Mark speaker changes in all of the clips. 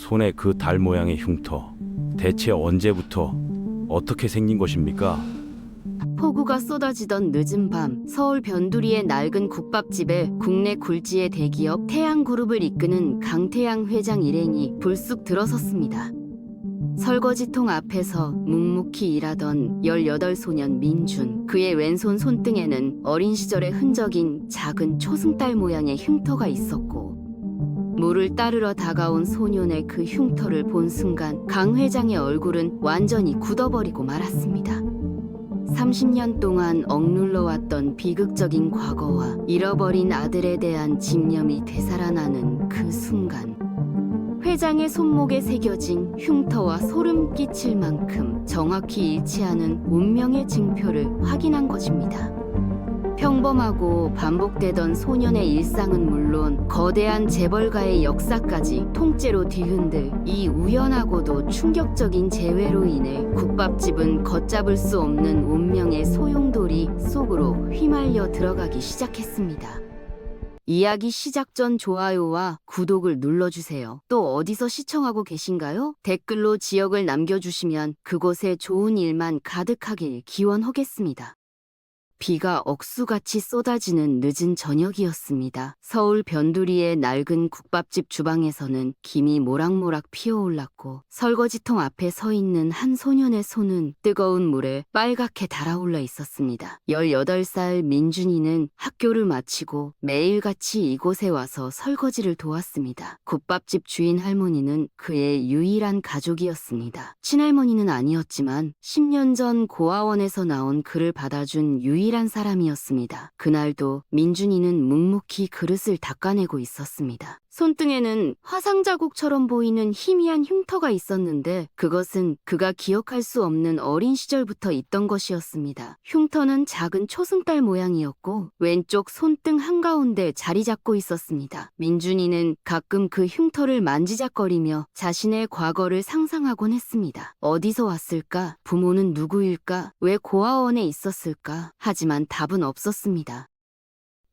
Speaker 1: 손에 그 달 모양의 흉터, 대체 언제부터 어떻게 생긴 것입니까?
Speaker 2: 폭우가 쏟아지던 늦은 밤, 서울 변두리의 낡은 국밥집에 국내 굴지의 대기업 태양그룹을 이끄는 강태양 회장 일행이 불쑥 들어섰습니다. 설거지통 앞에서 묵묵히 일하던 18소년 민준, 그의 왼손 손등에는 어린 시절의 흔적인 작은 초승달 모양의 흉터가 있었고, 물을 따르러 다가온 소년의 그 흉터를 본 순간 강 회장의 얼굴은 완전히 굳어버리고 말았습니다. 30년 동안 억눌러왔던 비극적인 과거와 잃어버린 아들에 대한 집념이 되살아나는 그 순간, 회장의 손목에 새겨진 흉터와 소름 끼칠 만큼 정확히 일치하는 운명의 증표를 확인한 것입니다. 평범하고 반복되던 소년의 일상은 물론 거대한 재벌가의 역사까지 통째로 뒤흔들 이 우연하고도 충격적인 재회로 인해 국밥집은 걷잡을 수 없는 운명의 소용돌이 속으로 휘말려 들어가기 시작했습니다. 이야기 시작 전 좋아요와 구독을 눌러주세요. 또 어디서 시청하고 계신가요? 댓글로 지역을 남겨주시면 그곳에 좋은 일만 가득하길 기원하겠습니다. 비가 억수같이 쏟아지는 늦은 저녁이었습니다. 서울 변두리의 낡은 국밥집 주방에서는 김이 모락모락 피어올랐고, 설거지통 앞에 서 있는 한 소년의 손은 뜨거운 물에 빨갛게 달아올라 있었습니다. 18살 민준이는 학교를 마치고 매일같이 이곳에 와서 설거지를 도왔습니다. 국밥집 주인 할머니는 그의 유일한 가족이었습니다. 친할머니는 아니었지만 10년 전 고아원에서 나온 그를 받아준 유일한 사람이었습니다. 그날도 민준이는 묵묵히 그릇을 닦아내고 있었습니다. 손등에는 화상 자국처럼 보이는 희미한 흉터가 있었는데 그것은 그가 기억할 수 없는 어린 시절부터 있던 것이었습니다. 흉터는 작은 초승달 모양이었고 왼쪽 손등 한가운데 자리 잡고 있었습니다. 민준이는 가끔 그 흉터를 만지작거리며 자신의 과거를 상상하곤 했습니다. 어디서 왔을까? 부모는 누구일까? 왜 고아원에 있었을까? 하지만 답은 없었습니다.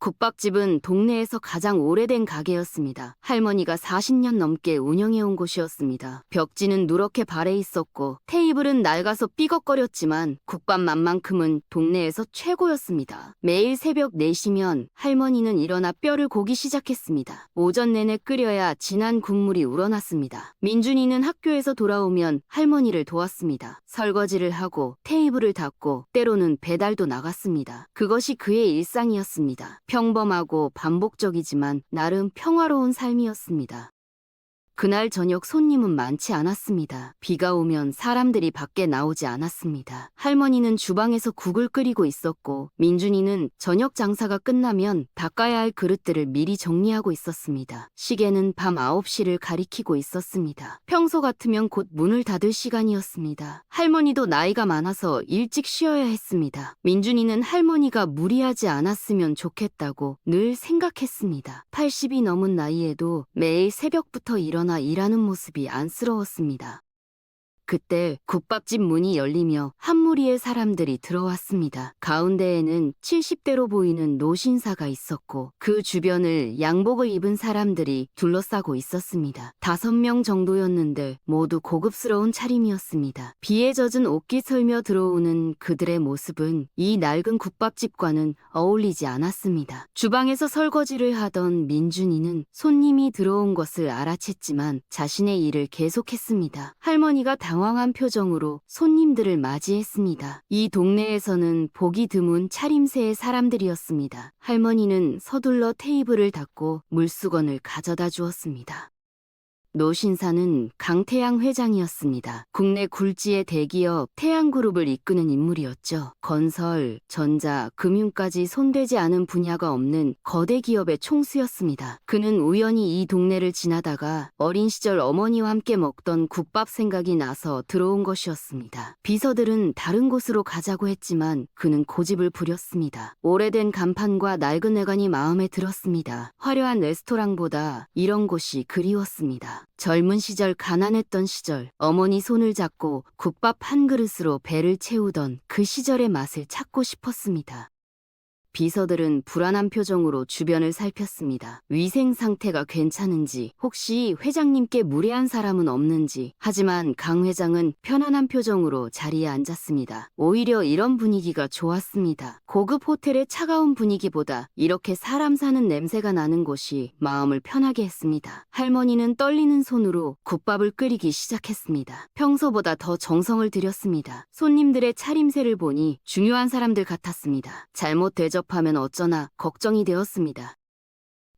Speaker 2: 국밥집은 동네에서 가장 오래된 가게였습니다. 할머니가 40년 넘게 운영해온 곳이었습니다. 벽지는 누렇게 발해 있었고 테이블은 낡아서 삐걱거렸지만 국밥맛만큼은 동네에서 최고였습니다. 매일 새벽 4시면 할머니는 일어나 뼈를 고기 시작했습니다. 오전 내내 끓여야 진한 국물이 우러났습니다. 민준이는 학교에서 돌아오면 할머니를 도왔습니다. 설거지를 하고 테이블을 닦고 때로는 배달도 나갔습니다. 그것이 그의 일상이었습니다. 평범하고 반복적이지만 나름 평화로운 삶이었습니다. 그날 저녁 손님은 많지 않았습니다. 비가 오면 사람들이 밖에 나오지 않았습니다. 할머니는 주방에서 국을 끓이고 있었고 민준이는 저녁 장사가 끝나면 닦아야 할 그릇들을 미리 정리하고 있었습니다. 시계는 밤 9시를 가리키고 있었습니다. 평소 같으면 곧 문을 닫을 시간이었습니다. 할머니도 나이가 많아서 일찍 쉬어야 했습니다. 민준이는 할머니가 무리하지 않았으면 좋겠다고 늘 생각했습니다. 80이 넘은 나이에도 매일 새벽부터 일어나 일하는 모습이 안쓰러웠습니다. 그때 국밥집 문이 열리며 한 무리의 사람들이 들어왔습니다. 가운데에는 70대로 보이는 노신사가 있었고 그 주변을 양복을 입은 사람들이 둘러싸고 있었습니다. 5명 정도였는데 모두 고급스러운 차림이었습니다. 비에 젖은 옷깃 설며 들어오는 그들의 모습은 이 낡은 국밥집과는 어울리지 않았습니다. 주방에서 설거지를 하던 민준이는 손님이 들어온 것을 알아챘지만 자신의 일을 계속했습니다. 할머니가 당황한 표정으로 손님들을 맞이했습니다. 이 동네에서는 보기 드문 차림새의 사람들이었습니다. 할머니는 서둘러 테이블을 닦고 물수건을 가져다 주었습니다. 노신사는 강태양 회장이었습니다. 국내 굴지의 대기업 태양그룹을 이끄는 인물이었죠. 건설, 전자, 금융까지 손대지 않은 분야가 없는 거대 기업의 총수였습니다. 그는 우연히 이 동네를 지나다가 어린 시절 어머니와 함께 먹던 국밥 생각이 나서 들어온 것이었습니다. 비서들은 다른 곳으로 가자고 했지만 그는 고집을 부렸습니다. 오래된 간판과 낡은 외관이 마음에 들었습니다. 화려한 레스토랑보다 이런 곳이 그리웠습니다. 젊은 시절 가난했던 시절 어머니 손을 잡고 국밥 한 그릇으로 배를 채우던 그 시절의 맛을 찾고 싶었습니다. 비서들은 불안한 표정으로 주변을 살폈습니다. 위생 상태가 괜찮은지, 혹시 회장님께 무례한 사람은 없는지. 하지만 강 회장은 편안한 표정으로 자리에 앉았습니다. 오히려 이런 분위기가 좋았습니다. 고급 호텔의 차가운 분위기보다 이렇게 사람 사는 냄새가 나는 곳이 마음을 편하게 했습니다. 할머니는 떨리는 손으로 국밥을 끓이기 시작했습니다. 평소보다 더 정성을 들였습니다. 손님들의 차림새를 보니 중요한 사람들 같았습니다. 잘못 대접하면 어쩌나 걱정이 되었습니다.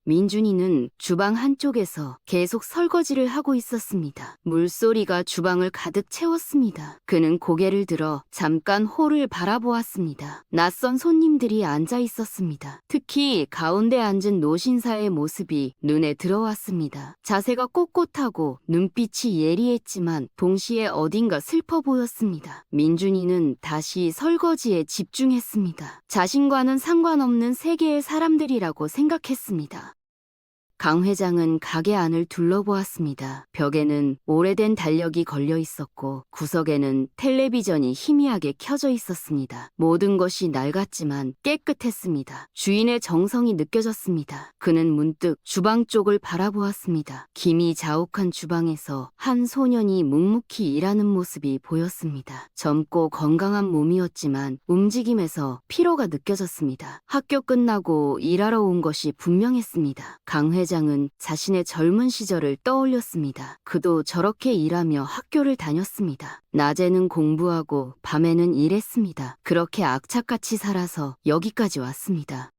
Speaker 2: 민준이는 주방 한쪽에서 계속 설거지를 하고 있었습니다. 물소리가 주방을 가득 채웠습니다. 그는 고개를 들어 잠깐 홀을 바라보았습니다. 낯선 손님들이 앉아 있었습니다. 특히 가운데 앉은 노신사의 모습이 눈에 들어왔습니다. 자세가 꼿꼿하고 눈빛이 예리했지만 동시에 어딘가 슬퍼 보였습니다. 민준이는 다시 설거지에 집중했습니다. 자신과는 상관없는 세계의 사람들이라고 생각했습니다. 강 회장은 가게 안을 둘러보았습니다. 벽에는 오래된 달력이 걸려 있었고 구석에는 텔레비전이 희미하게 켜져 있었습니다. 모든 것이 낡았지만 깨끗했습니다. 주인의 정성이 느껴졌습니다. 그는 문득 주방 쪽을 바라보았습니다. 김이 자욱한 주방에서 한 소년이 묵묵히 일하는 모습이 보였습니다. 젊고 건강한 몸이었지만 움직임에서 피로가 느껴졌습니다. 학교 끝나고 일하러 온 것이 분명했습니다. 강 회장은 자신의 젊은 시절을 떠올렸습니다. 그도 저렇게 일하며 학교를 다녔습니다. 낮에는 공부하고 밤에는 일했습니다. 그렇게 악착같이 살아서 여기까지 왔습니다.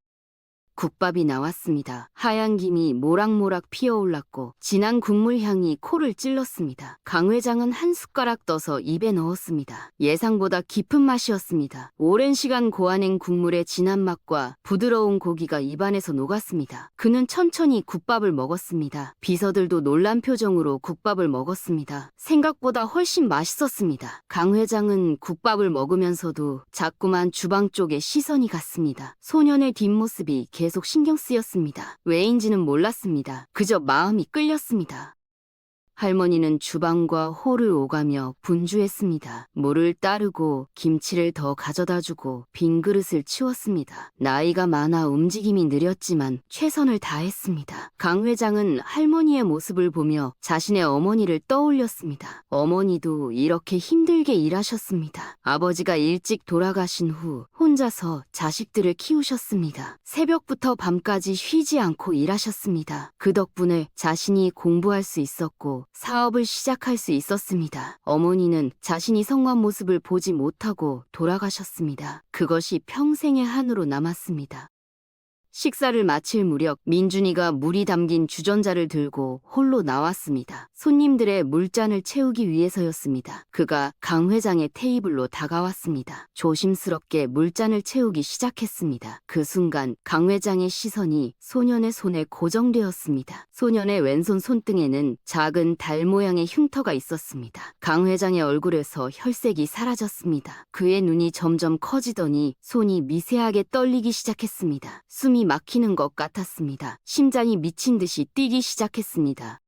Speaker 2: 국밥이 나왔습니다. 하얀 김이 모락모락 피어올랐고 진한 국물 향이 코를 찔렀습니다. 강 회장은 한 숟가락 떠서 입에 넣었습니다. 예상보다 깊은 맛이었습니다. 오랜 시간 고아낸 국물의 진한 맛과 부드러운 고기가 입안에서 녹았습니다. 그는 천천히 국밥을 먹었습니다. 비서들도 놀란 표정으로 국밥을 먹었습니다. 생각보다 훨씬 맛있었습니다. 강 회장은 국밥을 먹으면서도 자꾸만 주방 쪽에 시선이 갔습니다. 소년의 뒷모습이 계속 신경 쓰였습니다. 왜인지는 몰랐습니다. 그저 마음이 끌렸습니다. 할머니는 주방과 홀을 오가며 분주했습니다. 물을 따르고 김치를 더 가져다주고 빈 그릇을 치웠습니다. 나이가 많아 움직임이 느렸지만 최선을 다했습니다. 강 회장은 할머니의 모습을 보며 자신의 어머니를 떠올렸습니다. 어머니도 이렇게 힘들게 일하셨습니다. 아버지가 일찍 돌아가신 후 혼자서 자식들을 키우셨습니다. 새벽부터 밤까지 쉬지 않고 일하셨습니다. 그 덕분에 자신이 공부할 수 있었고 사업을 시작할 수 있었습니다. 어머니는 자신이 성공한 모습을 보지 못하고 돌아가셨습니다. 그것이 평생의 한으로 남았습니다. 식사를 마칠 무렵 민준이가 물이 담긴 주전자를 들고 홀로 나왔습니다. 손님들의 물잔을 채우기 위해서였습니다. 그가 강 회장의 테이블로 다가왔습니다. 조심스럽게 물잔을 채우기 시작했습니다. 그 순간 강 회장의 시선이 소년의 손에 고정되었습니다. 소년의 왼손 손등에는 작은 달 모양의 흉터가 있었습니다. 강 회장의 얼굴에서 혈색이 사라졌습니다. 그의 눈이 점점 커지더니 손이 미세하게 떨리기 시작했습니다. 숨이 막히는 것 같았습니다. 심장이 미친 듯이 뛰기 시작했습니다.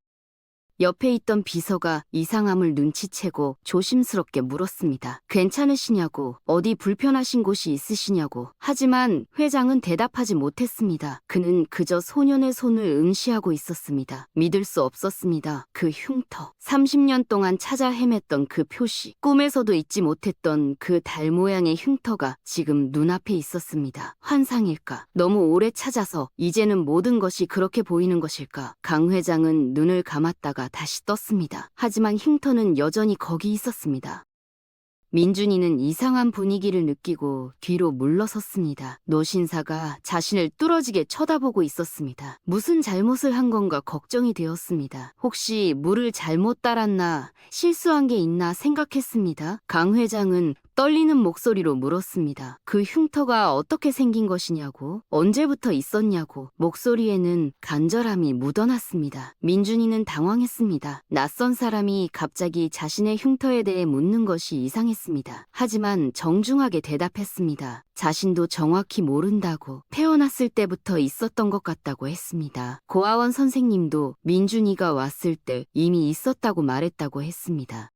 Speaker 2: 옆에 있던 비서가 이상함을 눈치채고 조심스럽게 물었습니다. 괜찮으시냐고, 어디 불편하신 곳이 있으시냐고. 하지만 회장은 대답하지 못했습니다. 그는 그저 소년의 손을 응시하고 있었습니다. 믿을 수 없었습니다. 그 흉터, 30년 동안 찾아 헤맸던 그 표시, 꿈에서도 잊지 못했던 그 달 모양의 흉터가 지금 눈앞에 있었습니다. 환상일까? 너무 오래 찾아서 이제는 모든 것이 그렇게 보이는 것일까? 강 회장은 눈을 감았다가 다시 떴습니다. 하지만 흉터는 여전히 거기 있었습니다. 민준이는 이상한 분위기를 느끼고 뒤로 물러섰습니다. 노신사가 자신을 뚫어지게 쳐다보고 있었습니다. 무슨 잘못을 한 건가 걱정이 되었습니다. 혹시 물을 잘못 따랐나, 실수한 게 있나 생각했습니다. 강 회장은 떨리는 목소리로 물었습니다. 그 흉터가 어떻게 생긴 것이냐고, 언제부터 있었냐고. 목소리에는 간절함이 묻어났습니다. 민준이는 당황했습니다. 낯선 사람이 갑자기 자신의 흉터에 대해 묻는 것이 이상했습니다. 하지만 정중하게 대답했습니다. 자신도 정확히 모른다고, 태어났을 때부터 있었던 것 같다고 했습니다. 고아원 선생님도 민준이가 왔을 때 이미 있었다고 말했다고 했습니다.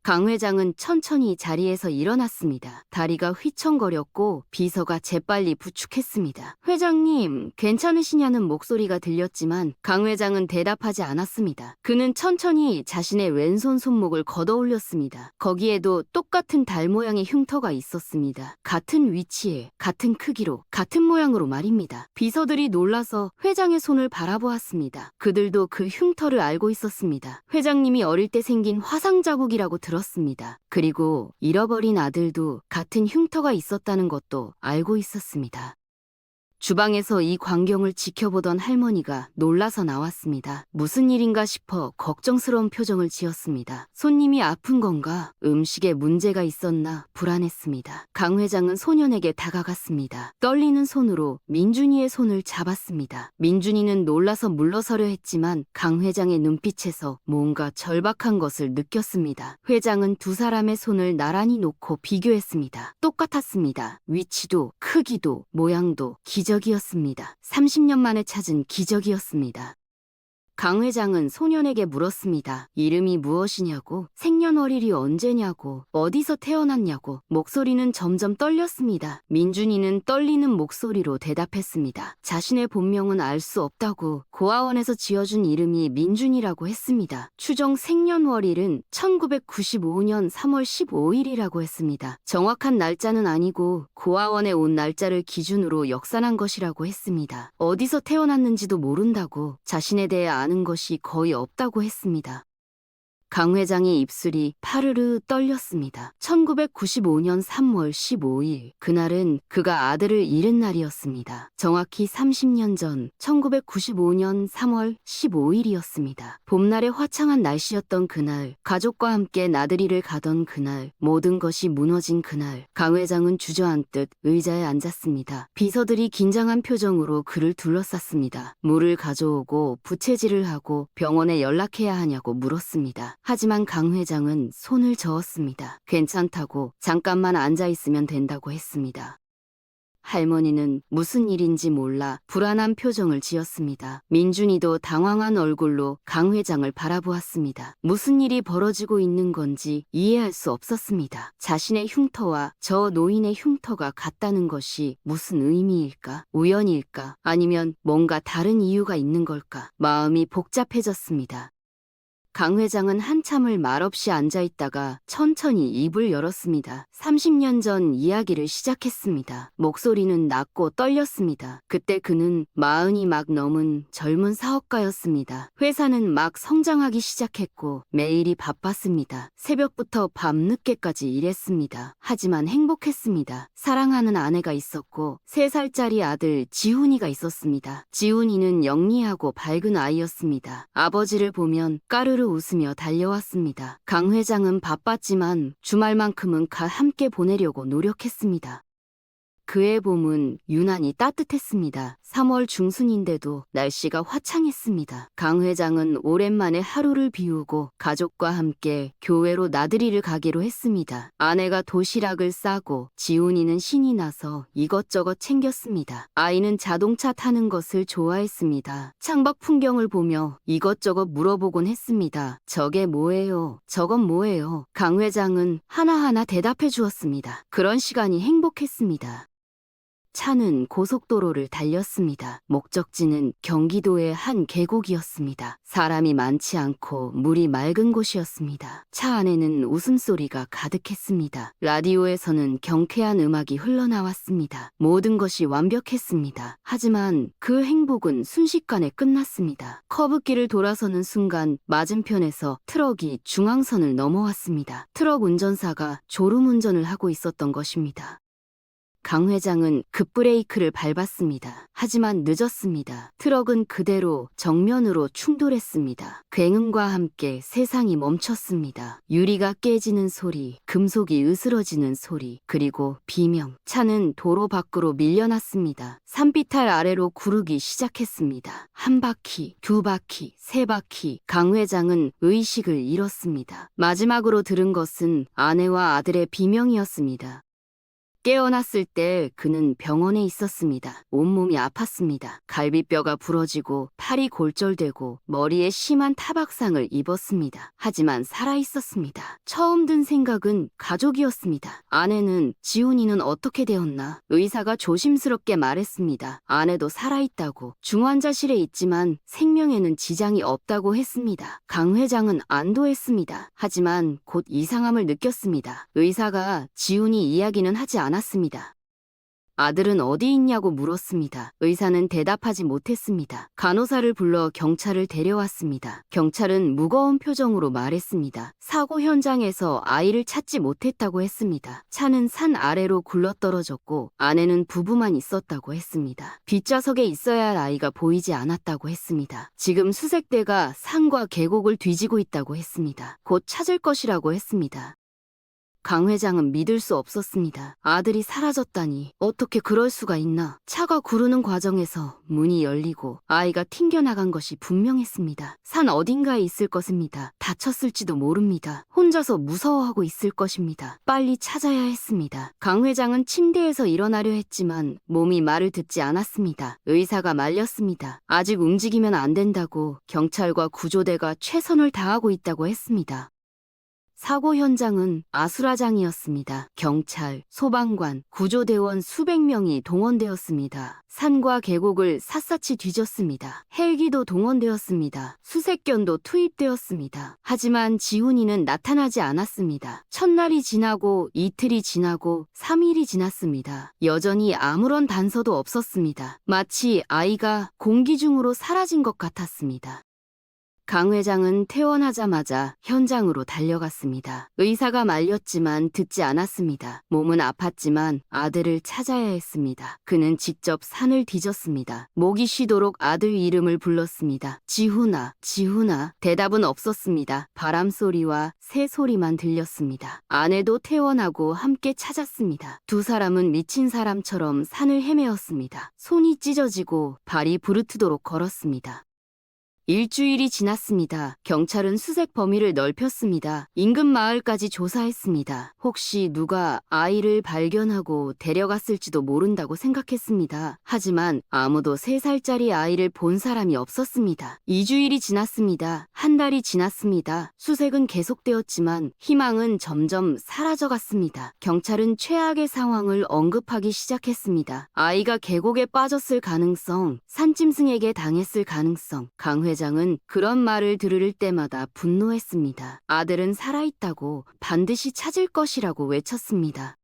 Speaker 2: 강 회장은 천천히 자리에서 일어났습니다. 다리가 휘청거렸고 비서가 재빨리 부축했습니다. 회장님, 괜찮으시냐는 목소리가 들렸지만 강 회장은 대답하지 않았습니다. 그는 천천히 자신의 왼손 손목을 걷어 올렸습니다. 거기에도 똑같은 달 모양의 흉터가 있었습니다. 같은 위치에, 같은 크기로, 같은 모양으로 말입니다. 비서들이 놀라서 회장의 손을 바라보았습니다. 그들도 그 흉터를 알고 있었습니다. 회장님이 어릴 때 생긴 화상 자국이라고 들었습니다. 그리고 잃어버린 아들도 같은 흉터가 있었다는 것도 알고 있었습니다. 주방에서 이 광경을 지켜보던 할머니가 놀라서 나왔습니다. 무슨 일인가 싶어 걱정스러운 표정을 지었습니다. 손님이 아픈 건가? 음식에 문제가 있었나? 불안했습니다. 강 회장은 소년에게 다가갔습니다. 떨리는 손으로 민준이의 손을 잡았습니다. 민준이는 놀라서 물러서려 했지만 강 회장의 눈빛에서 뭔가 절박한 것을 느꼈습니다. 회장은 두 사람의 손을 나란히 놓고 비교했습니다. 똑같았습니다. 위치도, 크기도, 모양도, 기적이었습니다. 30년 만에 찾은 기적이었습니다. 강 회장은 소년에게 물었습니다. 이름이 무엇이냐고, 생년월일이 언제냐고, 어디서 태어났냐고. 목소리는 점점 떨렸습니다. 민준이는 떨리는 목소리로 대답했습니다. 자신의 본명은 알 수 없다고, 고아원에서 지어준 이름이 민준이라고 했습니다. 추정 생년월일은 1995년 3월 15일이라고 했습니다. 정확한 날짜는 아니고 고아원에 온 날짜를 기준으로 역산한 것이라고 했습니다. 어디서 태어났는지도 모른다고, 자신에 대해 아는 것이 거의 없다고 했습니다. 강 회장의 입술이 파르르 떨렸습니다. 1995년 3월 15일, 그날은 그가 아들을 잃은 날이었습니다. 정확히 30년 전 1995년 3월 15일이었습니다. 봄날의 화창한 날씨였던 그날, 가족과 함께 나들이를 가던 그날, 모든 것이 무너진 그날, 강 회장은 주저앉듯 의자에 앉았습니다. 비서들이 긴장한 표정으로 그를 둘러쌌습니다. 물을 가져오고 부채질을 하고 병원에 연락해야 하냐고 물었습니다. 하지만 강 회장은 손을 저었습니다. 괜찮다고, 잠깐만 앉아있으면 된다고 했습니다. 할머니는 무슨 일인지 몰라 불안한 표정을 지었습니다. 민준이도 당황한 얼굴로 강 회장을 바라보았습니다. 무슨 일이 벌어지고 있는 건지 이해할 수 없었습니다. 자신의 흉터와 저 노인의 흉터가 같다는 것이 무슨 의미일까? 우연일까? 아니면 뭔가 다른 이유가 있는 걸까? 마음이 복잡해졌습니다. 강 회장은 한참을 말없이 앉아있다가 천천히 입을 열었습니다. 30년 전 이야기를 시작했습니다. 목소리는 낮고 떨렸습니다. 그때 그는 40이 막 넘은 젊은 사업가였습니다. 회사는 막 성장하기 시작했고 매일이 바빴습니다. 새벽부터 밤늦게까지 일했습니다. 하지만 행복했습니다. 사랑하는 아내가 있었고 3살짜리 아들 지훈이가 있었습니다. 지훈이는 영리하고 밝은 아이였습니다. 아버지를 보면 까르르 웃으며 달려왔습니다. 강 회장은 바빴지만 주말만큼은 함께 보내려고 노력했습니다. 그해 봄은 유난히 따뜻했습니다. 3월 중순인데도 날씨가 화창했습니다. 강 회장은 오랜만에 하루를 비우고 가족과 함께 교회로 나들이를 가기로 했습니다. 아내가 도시락을 싸고 지훈이는 신이 나서 이것저것 챙겼습니다. 아이는 자동차 타는 것을 좋아했습니다. 창밖 풍경을 보며 이것저것 물어보곤 했습니다. 저게 뭐예요? 저건 뭐예요? 강 회장은 하나하나 대답해 주었습니다. 그런 시간이 행복했습니다. 차는 고속도로를 달렸습니다. 목적지는 경기도의 한 계곡이었습니다. 사람이 많지 않고 물이 맑은 곳이었습니다. 차 안에는 웃음소리가 가득했습니다. 라디오에서는 경쾌한 음악이 흘러나왔습니다. 모든 것이 완벽했습니다. 하지만 그 행복은 순식간에 끝났습니다. 커브길을 돌아서는 순간 맞은편에서 트럭이 중앙선을 넘어왔습니다. 트럭 운전사가 졸음운전을 하고 있었던 것입니다. 강 회장은 급브레이크를 밟았습니다. 하지만 늦었습니다. 트럭은 그대로 정면으로 충돌했습니다. 굉음과 함께 세상이 멈췄습니다. 유리가 깨지는 소리, 금속이 으스러지는 소리, 그리고 비명. 차는 도로 밖으로 밀려났습니다. 산비탈 아래로 구르기 시작했습니다. 한 바퀴, 두 바퀴, 세 바퀴. 강 회장은 의식을 잃었습니다. 마지막으로 들은 것은 아내와 아들의 비명이었습니다. 깨어났을 때 그는 병원에 있었습니다. 온몸이 아팠습니다. 갈비뼈가 부러지고 팔이 골절되고 머리에 심한 타박상을 입었습니다. 하지만 살아있었습니다. 처음 든 생각은 가족이었습니다. 아내는 지훈이는 어떻게 되었나? 의사가 조심스럽게 말했습니다. 아내도 살아있다고. 중환자실에 있지만 생명에는 지장이 없다고 했습니다. 강 회장은 안도했습니다. 하지만 곧 이상함을 느꼈습니다. 의사가 지훈이 이야기는 하지 않았습니다. 아들은 어디 있냐고 물었습니다. 의사는 대답하지 못했습니다. 간호사를 불러 경찰을 데려왔습니다. 경찰은 무거운 표정으로 말했습니다. 사고 현장에서 아이를 찾지 못했다고 했습니다. 차는 산 아래로 굴러떨어졌고 아내는 부부만 있었다고 했습니다. 뒷좌석에 있어야 할 아이가 보이지 않았다고 했습니다. 지금 수색대가 산과 계곡을 뒤지고 있다고 했습니다. 곧 찾을 것이라고 했습니다. 강 회장은 믿을 수 없었습니다. 아들이 사라졌다니 어떻게 그럴 수가 있나. 차가 구르는 과정에서 문이 열리고 아이가 튕겨나간 것이 분명했습니다. 산 어딘가에 있을 것입니다. 다쳤을지도 모릅니다. 혼자서 무서워하고 있을 것입니다. 빨리 찾아야 했습니다. 강 회장은 침대에서 일어나려 했지만 몸이 말을 듣지 않았습니다. 의사가 말렸습니다. 아직 움직이면 안 된다고. 경찰과 구조대가 최선을 다하고 있다고 했습니다. 사고 현장은 아수라장이었습니다. 경찰, 소방관, 구조대원 수백 명이 동원되었습니다. 산과 계곡을 샅샅이 뒤졌습니다. 헬기도 동원되었습니다. 수색견도 투입되었습니다. 하지만 지훈이는 나타나지 않았습니다. 첫날이 지나고 이틀이 지나고 3일이 지났습니다. 여전히 아무런 단서도 없었습니다. 마치 아이가 공기 중으로 사라진 것 같았습니다. 강 회장은 퇴원하자마자 현장으로 달려갔습니다. 의사가 말렸지만 듣지 않았습니다. 몸은 아팠지만 아들을 찾아야 했습니다. 그는 직접 산을 뒤졌습니다. 목이 쉬도록 아들 이름을 불렀습니다. 지훈아, 지훈아. 대답은 없었습니다. 바람 소리와 새 소리만 들렸습니다. 아내도 퇴원하고 함께 찾았습니다. 두 사람은 미친 사람처럼 산을 헤매었습니다. 손이 찢어지고 발이 부르트도록 걸었습니다. 일주일이 지났습니다. 경찰은 수색 범위를 넓혔습니다. 인근 마을까지 조사했습니다. 혹시 누가 아이를 발견하고 데려갔을지도 모른다고 생각했습니다. 하지만 아무도 3살짜리 아이를 본 사람이 없었습니다. 2주일이 지났습니다. 한 달이 지났습니다. 수색은 계속되었지만 희망은 점점 사라져갔습니다. 경찰은 최악의 상황을 언급하기 시작했습니다. 아이가 계곡에 빠졌을 가능성, 산짐승에게 당했을 가능성. 강 회장은 그런 말을 들을 때마다 분노했습니다. 아들은 살아있다고 반드시 찾을 것이라고 외쳤습니다.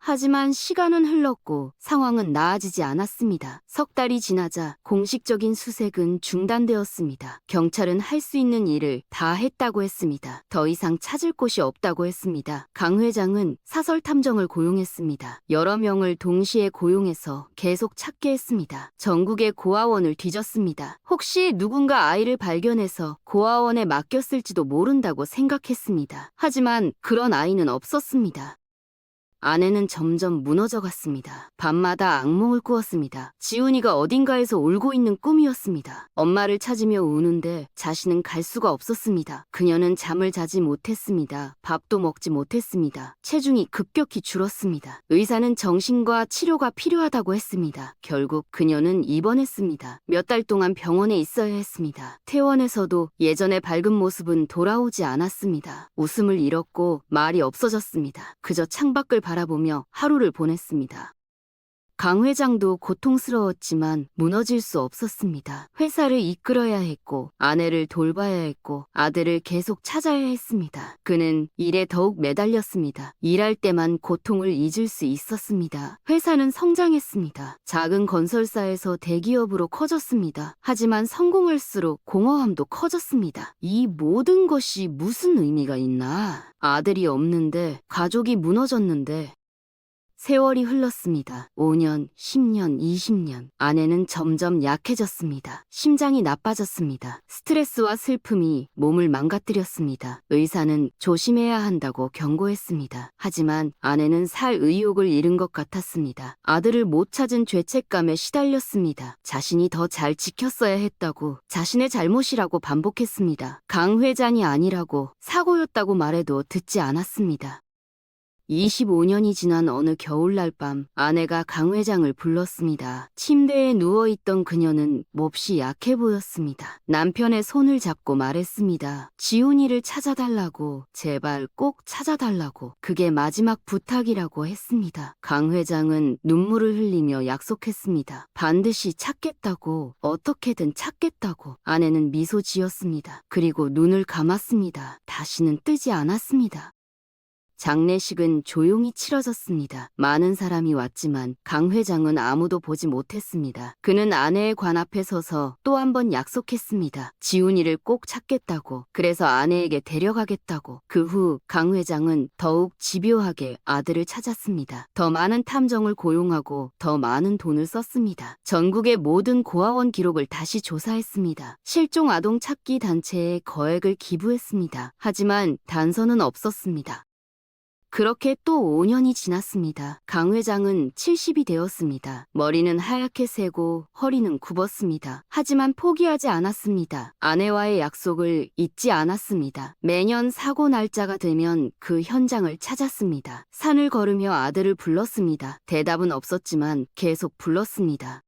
Speaker 2: 하지만 시간은 흘렀고 상황은 나아지지 않았습니다. 석 달이 지나자 공식적인 수색은 중단되었습니다. 경찰은 할 수 있는 일을 다 했다고 했습니다. 더 이상 찾을 곳이 없다고 했습니다. 강 회장은 사설 탐정을 고용했습니다. 여러 명을 동시에 고용해서 계속 찾게 했습니다. 전국의 고아원을 뒤졌습니다. 혹시 누군가 아이를 발견해서 고아원에 맡겼을지도 모른다고 생각했습니다. 하지만 그런 아이는 없었습니다. 아내는 점점 무너져갔습니다. 밤마다 악몽을 꾸었습니다. 지훈이가 어딘가에서 울고 있는 꿈이었습니다. 엄마를 찾으며 우는데 자신은 갈 수가 없었습니다. 그녀는 잠을 자지 못했습니다. 밥도 먹지 못했습니다. 체중이 급격히 줄었습니다. 의사는 정신과 치료가 필요하다고 했습니다. 결국 그녀는 입원했습니다. 몇 달 동안 병원에 있어야 했습니다. 퇴원에서도 예전의 밝은 모습은 돌아오지 않았습니다. 웃음을 잃었고 말이 없어졌습니다. 그저 창밖을 바라보며 하루를 보냈습니다. 강 회장도 고통스러웠지만 무너질 수 없었습니다. 회사를 이끌어야 했고 아내를 돌봐야 했고 아들을 계속 찾아야 했습니다. 그는 일에 더욱 매달렸습니다. 일할 때만 고통을 잊을 수 있었습니다. 회사는 성장했습니다. 작은 건설사에서 대기업으로 커졌습니다. 하지만 성공할수록 공허함도 커졌습니다. 이 모든 것이 무슨 의미가 있나? 아들이 없는데, 가족이 무너졌는데, 세월이 흘렀습니다. 5년, 10년, 20년. 아내는 점점 약해졌습니다. 심장이 나빠졌습니다. 스트레스와 슬픔이 몸을 망가뜨렸습니다. 의사는 조심해야 한다고 경고했습니다. 하지만 아내는 살 의욕을 잃은 것 같았습니다. 아들을 못 찾은 죄책감에 시달렸습니다. 자신이 더 잘 지켰어야 했다고, 자신의 잘못이라고 반복했습니다. 강 회장이 아니라고, 사고였다고 말해도 듣지 않았습니다. 25년이 지난 어느 겨울날 밤 아내가 강 회장을 불렀습니다. 침대에 누워있던 그녀는 몹시 약해 보였습니다. 남편의 손을 잡고 말했습니다. 지훈이를 찾아달라고, 제발 꼭 찾아달라고. 그게 마지막 부탁이라고 했습니다. 강 회장은 눈물을 흘리며 약속했습니다. 반드시 찾겠다고, 어떻게든 찾겠다고. 아내는 미소 지었습니다. 그리고 눈을 감았습니다. 다시는 뜨지 않았습니다. 장례식은 조용히 치러졌습니다. 많은 사람이 왔지만 강 회장은 아무도 보지 못했습니다. 그는 아내의 관 앞에 서서 또 한 번 약속했습니다. 지훈이를 꼭 찾겠다고, 그래서 아내에게 데려가겠다고. 그 후 강 회장은 더욱 집요하게 아들을 찾았습니다. 더 많은 탐정을 고용하고 더 많은 돈을 썼습니다. 전국의 모든 고아원 기록을 다시 조사했습니다. 실종 아동 찾기 단체에 거액을 기부했습니다. 하지만 단서는 없었습니다. 그렇게 또 5년이 지났습니다. 강 회장은 70이 되었습니다. 머리는 하얗게 새고 허리는 굽었습니다. 하지만 포기하지 않았습니다. 아내와의 약속을 잊지 않았습니다. 매년 사고 날짜가 되면 그 현장을 찾았습니다. 산을 걸으며 아들을 불렀습니다. 대답은 없었지만 계속 불렀습니다.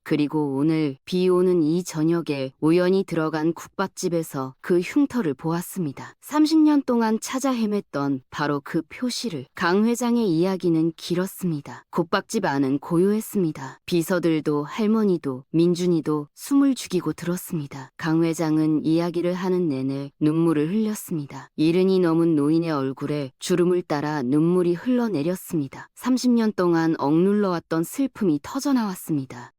Speaker 2: 그리고 오늘 비 오는 이 저녁에 우연히 들어간 국밥집에서 그 흉터를 보았습니다. 30년 동안 찾아 헤맸던 바로 그 표시를. 강 회장의 이야기는 길었습니다. 국밥집 안은 고요했습니다. 비서들도 할머니도 민준이도 숨을 죽이고 들었습니다. 강 회장은 이야기를 하는 내내 눈물을 흘렸습니다. 70이 넘은 노인의 얼굴에 주름을 따라 눈물이 흘러내렸습니다. 30년 동안 억눌러왔던 슬픔이 터져나왔습니다.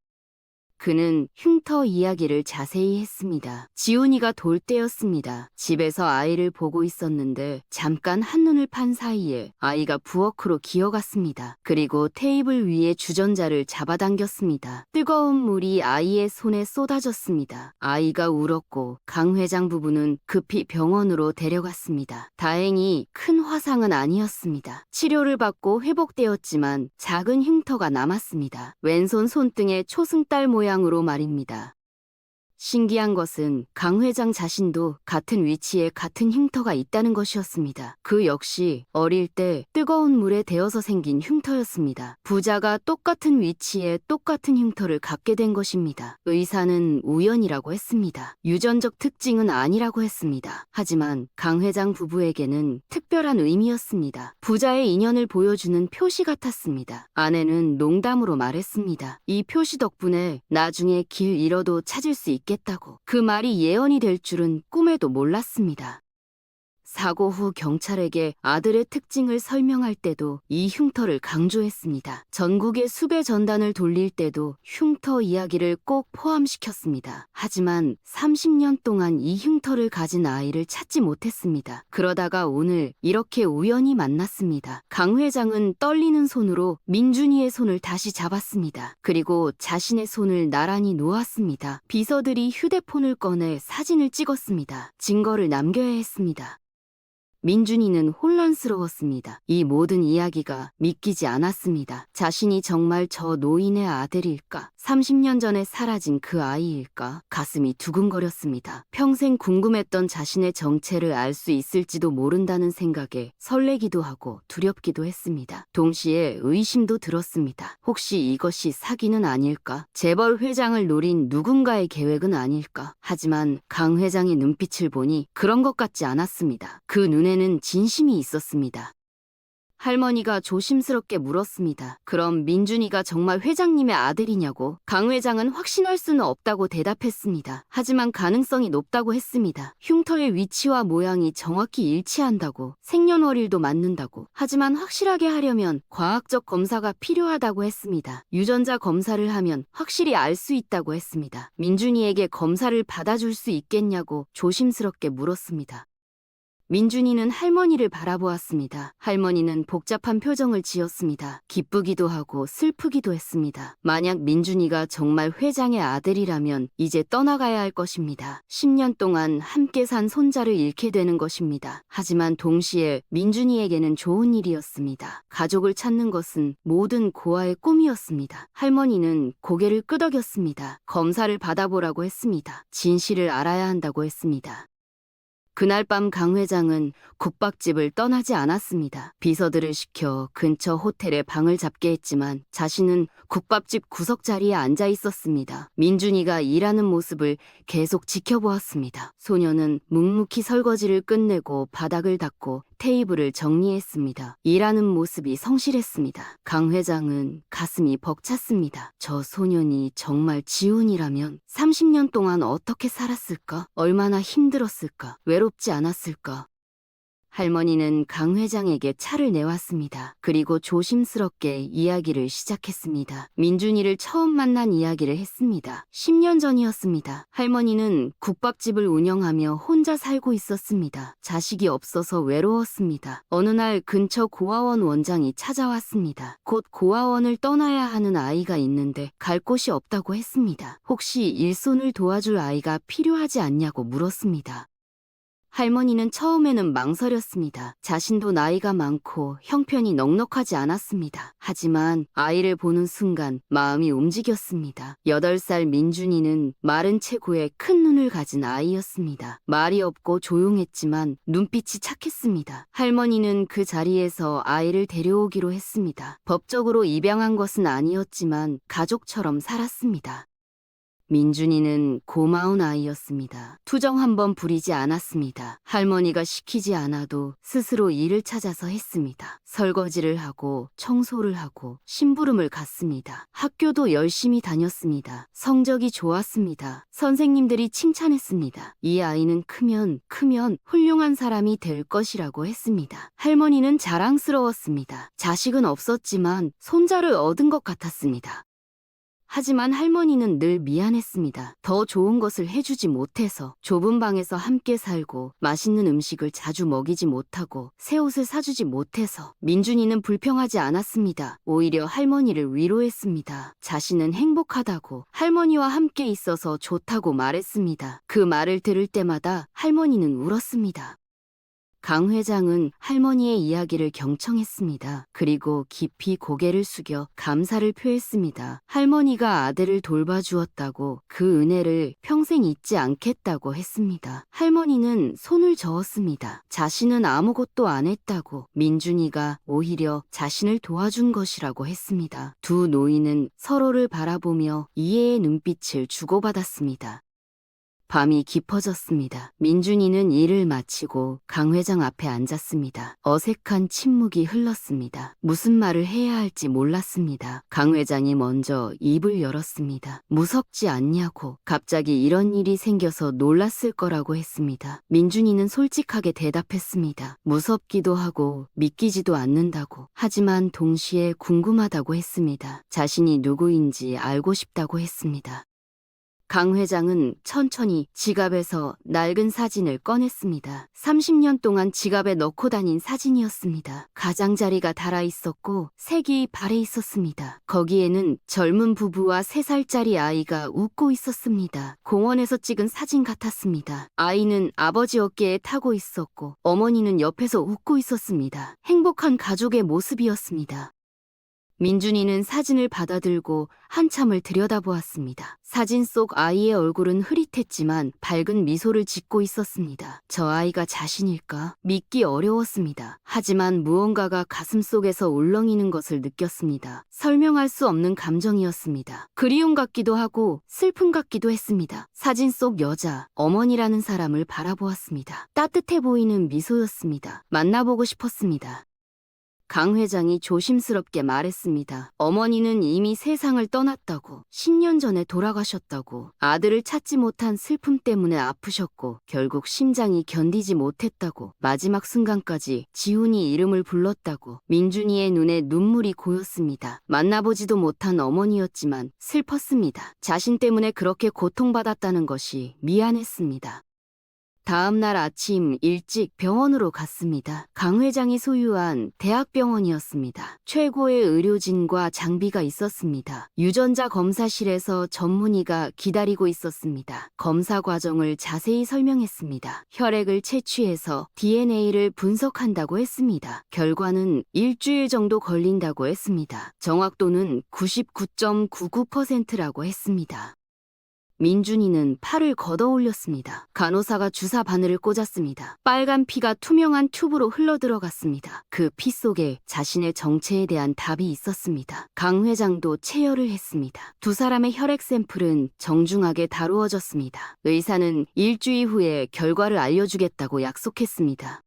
Speaker 2: 그는 흉터 이야기를 자세히 했습니다. 지훈이가 돌 때였습니다. 집에서 아이를 보고 있었는데 잠깐 한눈을 판 사이에 아이가 부엌으로 기어갔습니다. 그리고 테이블 위에 주전자를 잡아당겼습니다. 뜨거운 물이 아이의 손에 쏟아졌습니다. 아이가 울었고 강 회장 부부는 급히 병원으로 데려갔습니다. 다행히 큰 화상은 아니었습니다. 치료를 받고 회복되었지만 작은 흉터가 남았습니다. 왼손 손등에 초승달 모양으로 말입니다. 신기한 것은 강 회장 자신도 같은 위치에 같은 흉터가 있다는 것이었습니다. 그 역시 어릴 때 뜨거운 물에 데어서 생긴 흉터였습니다. 부자가 똑같은 위치에 똑같은 흉터를 갖게 된 것입니다. 의사는 우연이라고 했습니다. 유전적 특징은 아니라고 했습니다. 하지만 강 회장 부부에게는 특별한 의미였습니다. 부자의 인연을 보여주는 표시 같았습니다. 아내는 농담으로 말했습니다. 이 표시 덕분에 나중에 길 잃어도 찾을 수 있겠다고. 그 말이 예언이 될 줄은 꿈에도 몰랐습니다. 사고 후 경찰에게 아들의 특징을 설명할 때도 이 흉터를 강조했습니다. 전국에 수배 전단을 돌릴 때도 흉터 이야기를 꼭 포함시켰습니다. 하지만 30년 동안 이 흉터를 가진 아이를 찾지 못했습니다. 그러다가 오늘 이렇게 우연히 만났습니다. 강 회장은 떨리는 손으로 민준이의 손을 다시 잡았습니다. 그리고 자신의 손을 나란히 놓았습니다. 비서들이 휴대폰을 꺼내 사진을 찍었습니다. 증거를 남겨야 했습니다. 민준이는 혼란스러웠습니다. 이 모든 이야기가 믿기지 않았습니다. 자신이 정말 저 노인의 아들일까? 30년 전에 사라진 그 아이일까? 가슴이 두근거렸습니다. 평생 궁금했던 자신의 정체를 알 수 있을지도 모른다는 생각에 설레기도 하고 두렵기도 했습니다. 동시에 의심도 들었습니다. 혹시 이것이 사기는 아닐까? 재벌 회장을 노린 누군가의 계획은 아닐까? 하지만 강 회장의 눈빛을 보니 그런 것 같지 않았습니다. 그 눈에는 진심이 있었습니다. 할머니가 조심스럽게 물었습니다. 그럼 민준이가 정말 회장님의 아들이냐고. 강 회장은 확신할 수는 없다고 대답했습니다. 하지만 가능성이 높다고 했습니다. 흉터의 위치와 모양이 정확히 일치한다고. 생년월일도 맞는다고. 하지만 확실하게 하려면 과학적 검사가 필요하다고 했습니다. 유전자 검사를 하면 확실히 알 수 있다고 했습니다. 민준이에게 검사를 받아줄 수 있겠냐고 조심스럽게 물었습니다. 민준이는 할머니를 바라보았습니다. 할머니는 복잡한 표정을 지었습니다. 기쁘기도 하고 슬프기도 했습니다. 만약 민준이가 정말 회장의 아들이라면 이제 떠나가야 할 것입니다. 10년 동안 함께 산 손자를 잃게 되는 것입니다. 하지만 동시에 민준이에게는 좋은 일이었습니다. 가족을 찾는 것은 모든 고아의 꿈이었습니다. 할머니는 고개를 끄덕였습니다. 검사를 받아보라고 했습니다. 진실을 알아야 한다고 했습니다. 그날 밤 강 회장은 국밥집을 떠나지 않았습니다. 비서들을 시켜 근처 호텔에 방을 잡게 했지만 자신은 국밥집 구석 자리에 앉아 있었습니다. 민준이가 일하는 모습을 계속 지켜보았습니다. 소녀는 묵묵히 설거지를 끝내고 바닥을 닦고 테이블을 정리했습니다. 일하는 모습이 성실했습니다. 강 회장은 가슴이 벅찼습니다. 저 소년이 정말 지훈이라면 30년 동안 어떻게 살았을까? 얼마나 힘들었을까? 외롭지 않았을까? 할머니는 강 회장에게 차를 내왔습니다. 그리고 조심스럽게 이야기를 시작했습니다. 민준이를 처음 만난 이야기를 했습니다. 10년 전이었습니다. 할머니는 국밥집을 운영하며 혼자 살고 있었습니다. 자식이 없어서 외로웠습니다. 어느 날 근처 고아원 원장이 찾아왔습니다. 곧 고아원을 떠나야 하는 아이가 있는데 갈 곳이 없다고 했습니다. 혹시 일손을 도와줄 아이가 필요하지 않냐고 물었습니다. 할머니는 처음에는 망설였습니다. 자신도 나이가 많고 형편이 넉넉하지 않았습니다. 하지만 아이를 보는 순간 마음이 움직였습니다. 8살 민준이는 마른 체구에 큰 눈을 가진 아이였습니다. 말이 없고 조용했지만 눈빛이 착했습니다. 할머니는 그 자리에서 아이를 데려오기로 했습니다. 법적으로 입양한 것은 아니었지만 가족처럼 살았습니다. 민준이는 고마운 아이였습니다. 투정 한번 부리지 않았습니다. 할머니가 시키지 않아도 스스로 일을 찾아서 했습니다. 설거지를 하고 청소를 하고 심부름을 갔습니다. 학교도 열심히 다녔습니다. 성적이 좋았습니다. 선생님들이 칭찬했습니다. 이 아이는 크면 훌륭한 사람이 될 것이라고 했습니다. 할머니는 자랑스러웠습니다. 자식은 없었지만 손자를 얻은 것 같았습니다. 하지만 할머니는 늘 미안했습니다. 더 좋은 것을 해주지 못해서, 좁은 방에서 함께 살고 맛있는 음식을 자주 먹이지 못하고 새 옷을 사주지 못해서. 민준이는 불평하지 않았습니다. 오히려 할머니를 위로했습니다. 자신은 행복하다고, 할머니와 함께 있어서 좋다고 말했습니다. 그 말을 들을 때마다 할머니는 울었습니다. 강 회장은 할머니의 이야기를 경청했습니다. 그리고 깊이 고개를 숙여 감사를 표했습니다. 할머니가 아들을 돌봐주었다고, 그 은혜를 평생 잊지 않겠다고 했습니다. 할머니는 손을 저었습니다. 자신은 아무것도 안 했다고, 민준이가 오히려 자신을 도와준 것이라고 했습니다. 두 노인은 서로를 바라보며 이해의 눈빛을 주고받았습니다. 밤이 깊어졌습니다. 민준이는 일을 마치고 강 회장 앞에 앉았습니다. 어색한 침묵이 흘렀습니다. 무슨 말을 해야 할지 몰랐습니다. 강 회장이 먼저 입을 열었습니다. 무섭지 않냐고, 갑자기 이런 일이 생겨서 놀랐을 거라고 했습니다. 민준이는 솔직하게 대답했습니다. 무섭기도 하고 믿기지도 않는다고, 하지만 동시에 궁금하다고 했습니다. 자신이 누구인지 알고 싶다고 했습니다. 강 회장은 천천히 지갑에서 낡은 사진을 꺼냈습니다. 30년 동안 지갑에 넣고 다닌 사진이었습니다. 가장자리가 달아 있었고 색이 발해 있었습니다. 거기에는 젊은 부부와 3살짜리 아이가 웃고 있었습니다. 공원에서 찍은 사진 같았습니다. 아이는 아버지 어깨에 타고 있었고 어머니는 옆에서 웃고 있었습니다. 행복한 가족의 모습이었습니다. 민준이는 사진을 받아들고 한참을 들여다보았습니다. 사진 속 아이의 얼굴은 흐릿했지만 밝은 미소를 짓고 있었습니다. 저 아이가 자신일까? 믿기 어려웠습니다. 하지만 무언가가 가슴속에서 울렁이는 것을 느꼈습니다. 설명할 수 없는 감정이었습니다. 그리움 같기도 하고 슬픔 같기도 했습니다. 사진 속 여자, 어머니라는 사람을 바라보았습니다. 따뜻해 보이는 미소였습니다. 만나보고 싶었습니다. 강 회장이 조심스럽게 말했습니다. 어머니는 이미 세상을 떠났다고, 10년 전에 돌아가셨다고, 아들을 찾지 못한 슬픔 때문에 아프셨고 결국 심장이 견디지 못했다고, 마지막 순간까지 지훈이 이름을 불렀다고. 민준이의 눈에 눈물이 고였습니다. 만나보지도 못한 어머니였지만 슬펐습니다. 자신 때문에 그렇게 고통받았다는 것이 미안했습니다. 다음 날 아침 일찍 병원으로 갔습니다. 강 회장이 소유한 대학병원이었습니다. 최고의 의료진과 장비가 있었습니다. 유전자 검사실에서 전문의가 기다리고 있었습니다. 검사 과정을 자세히 설명했습니다. 혈액을 채취해서 DNA를 분석한다고 했습니다. 결과는 일주일 정도 걸린다고 했습니다. 정확도는 99.99%라고 했습니다. 민준이는 팔을 걷어 올렸습니다. 간호사가 주사 바늘을 꽂았습니다. 빨간 피가 투명한 튜브로 흘러들어갔습니다. 그 피 속에 자신의 정체에 대한 답이 있었습니다. 강 회장도 체열을 했습니다. 두 사람의 혈액 샘플은 정중하게 다루어졌습니다. 의사는 일주일 후에 결과를 알려주겠다고 약속했습니다.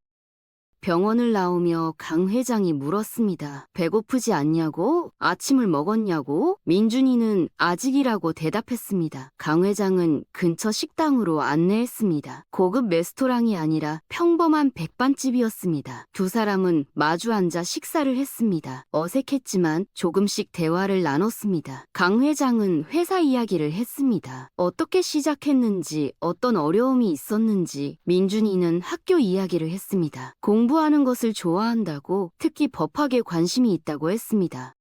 Speaker 2: 병원을 나오며 강 회장이 물었습니다. 배고프지 않냐고? 아침을 먹었냐고? 민준이는 아직이라고 대답했습니다. 강 회장은 근처 식당으로 안내했습니다. 고급 레스토랑이 아니라 평범한 백반집이었습니다. 두 사람은 마주 앉아 식사를 했습니다. 어색했지만 조금씩 대화를 나눴습니다. 강 회장은 회사 이야기를 했습니다. 어떻게 시작했는지, 어떤 어려움이 있었는지, 민준이는 학교 이야기를 했습니다. 공부하는 것을 좋아한다고, 특히 법학에 관심이 있다고 했습니다.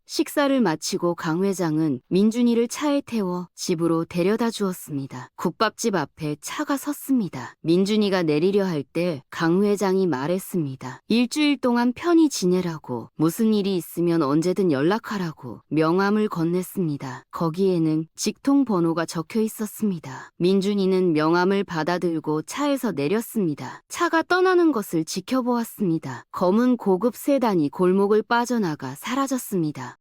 Speaker 2: 식사를 마치고 강 회장은 민준이를 차에 태워 집으로 데려다 주었습니다. 국밥집 앞에 차가 섰습니다. 민준이가 내리려 할 때 강 회장이 말했습니다. 일주일 동안 편히 지내라고, 무슨 일이 있으면 언제든 연락하라고 명함을 건넸습니다. 거기에는 직통 번호가 적혀 있었습니다. 민준이는 명함을 받아들고 차에서 내렸습니다. 차가 떠나는 것을 지켜보았습니다. 검은 고급 세단이 골목을 빠져나가 사라졌습니다.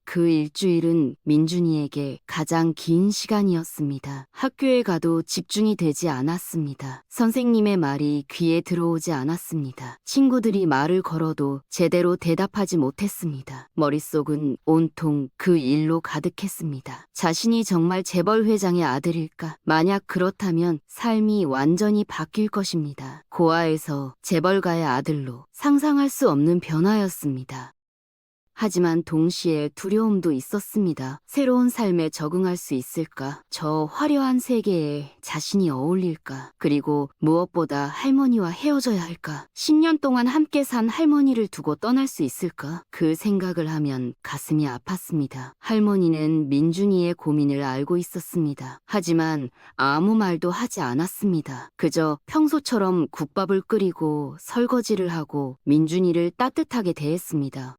Speaker 2: 그 일주일은 민준이에게 가장 긴 시간이었습니다. 학교에 가도 집중이 되지 않았습니다. 선생님의 말이 귀에 들어오지 않았습니다. 친구들이 말을 걸어도 제대로 대답하지 못했습니다. 머릿속은 온통 그 일로 가득했습니다. 자신이 정말 재벌 회장의 아들일까? 만약 그렇다면 삶이 완전히 바뀔 것입니다. 고아에서 재벌가의 아들로 상상할 수 없는 변화였습니다. 하지만 동시에 두려움도 있었습니다. 새로운 삶에 적응할 수 있을까? 저 화려한 세계에 자신이 어울릴까? 그리고 무엇보다 할머니와 헤어져야 할까? 10년 동안 함께 산 할머니를 두고 떠날 수 있을까? 그 생각을 하면 가슴이 아팠습니다. 할머니는 민준이의 고민을 알고 있었습니다. 하지만 아무 말도 하지 않았습니다. 그저 평소처럼 국밥을 끓이고 설거지를 하고 민준이를 따뜻하게 대했습니다.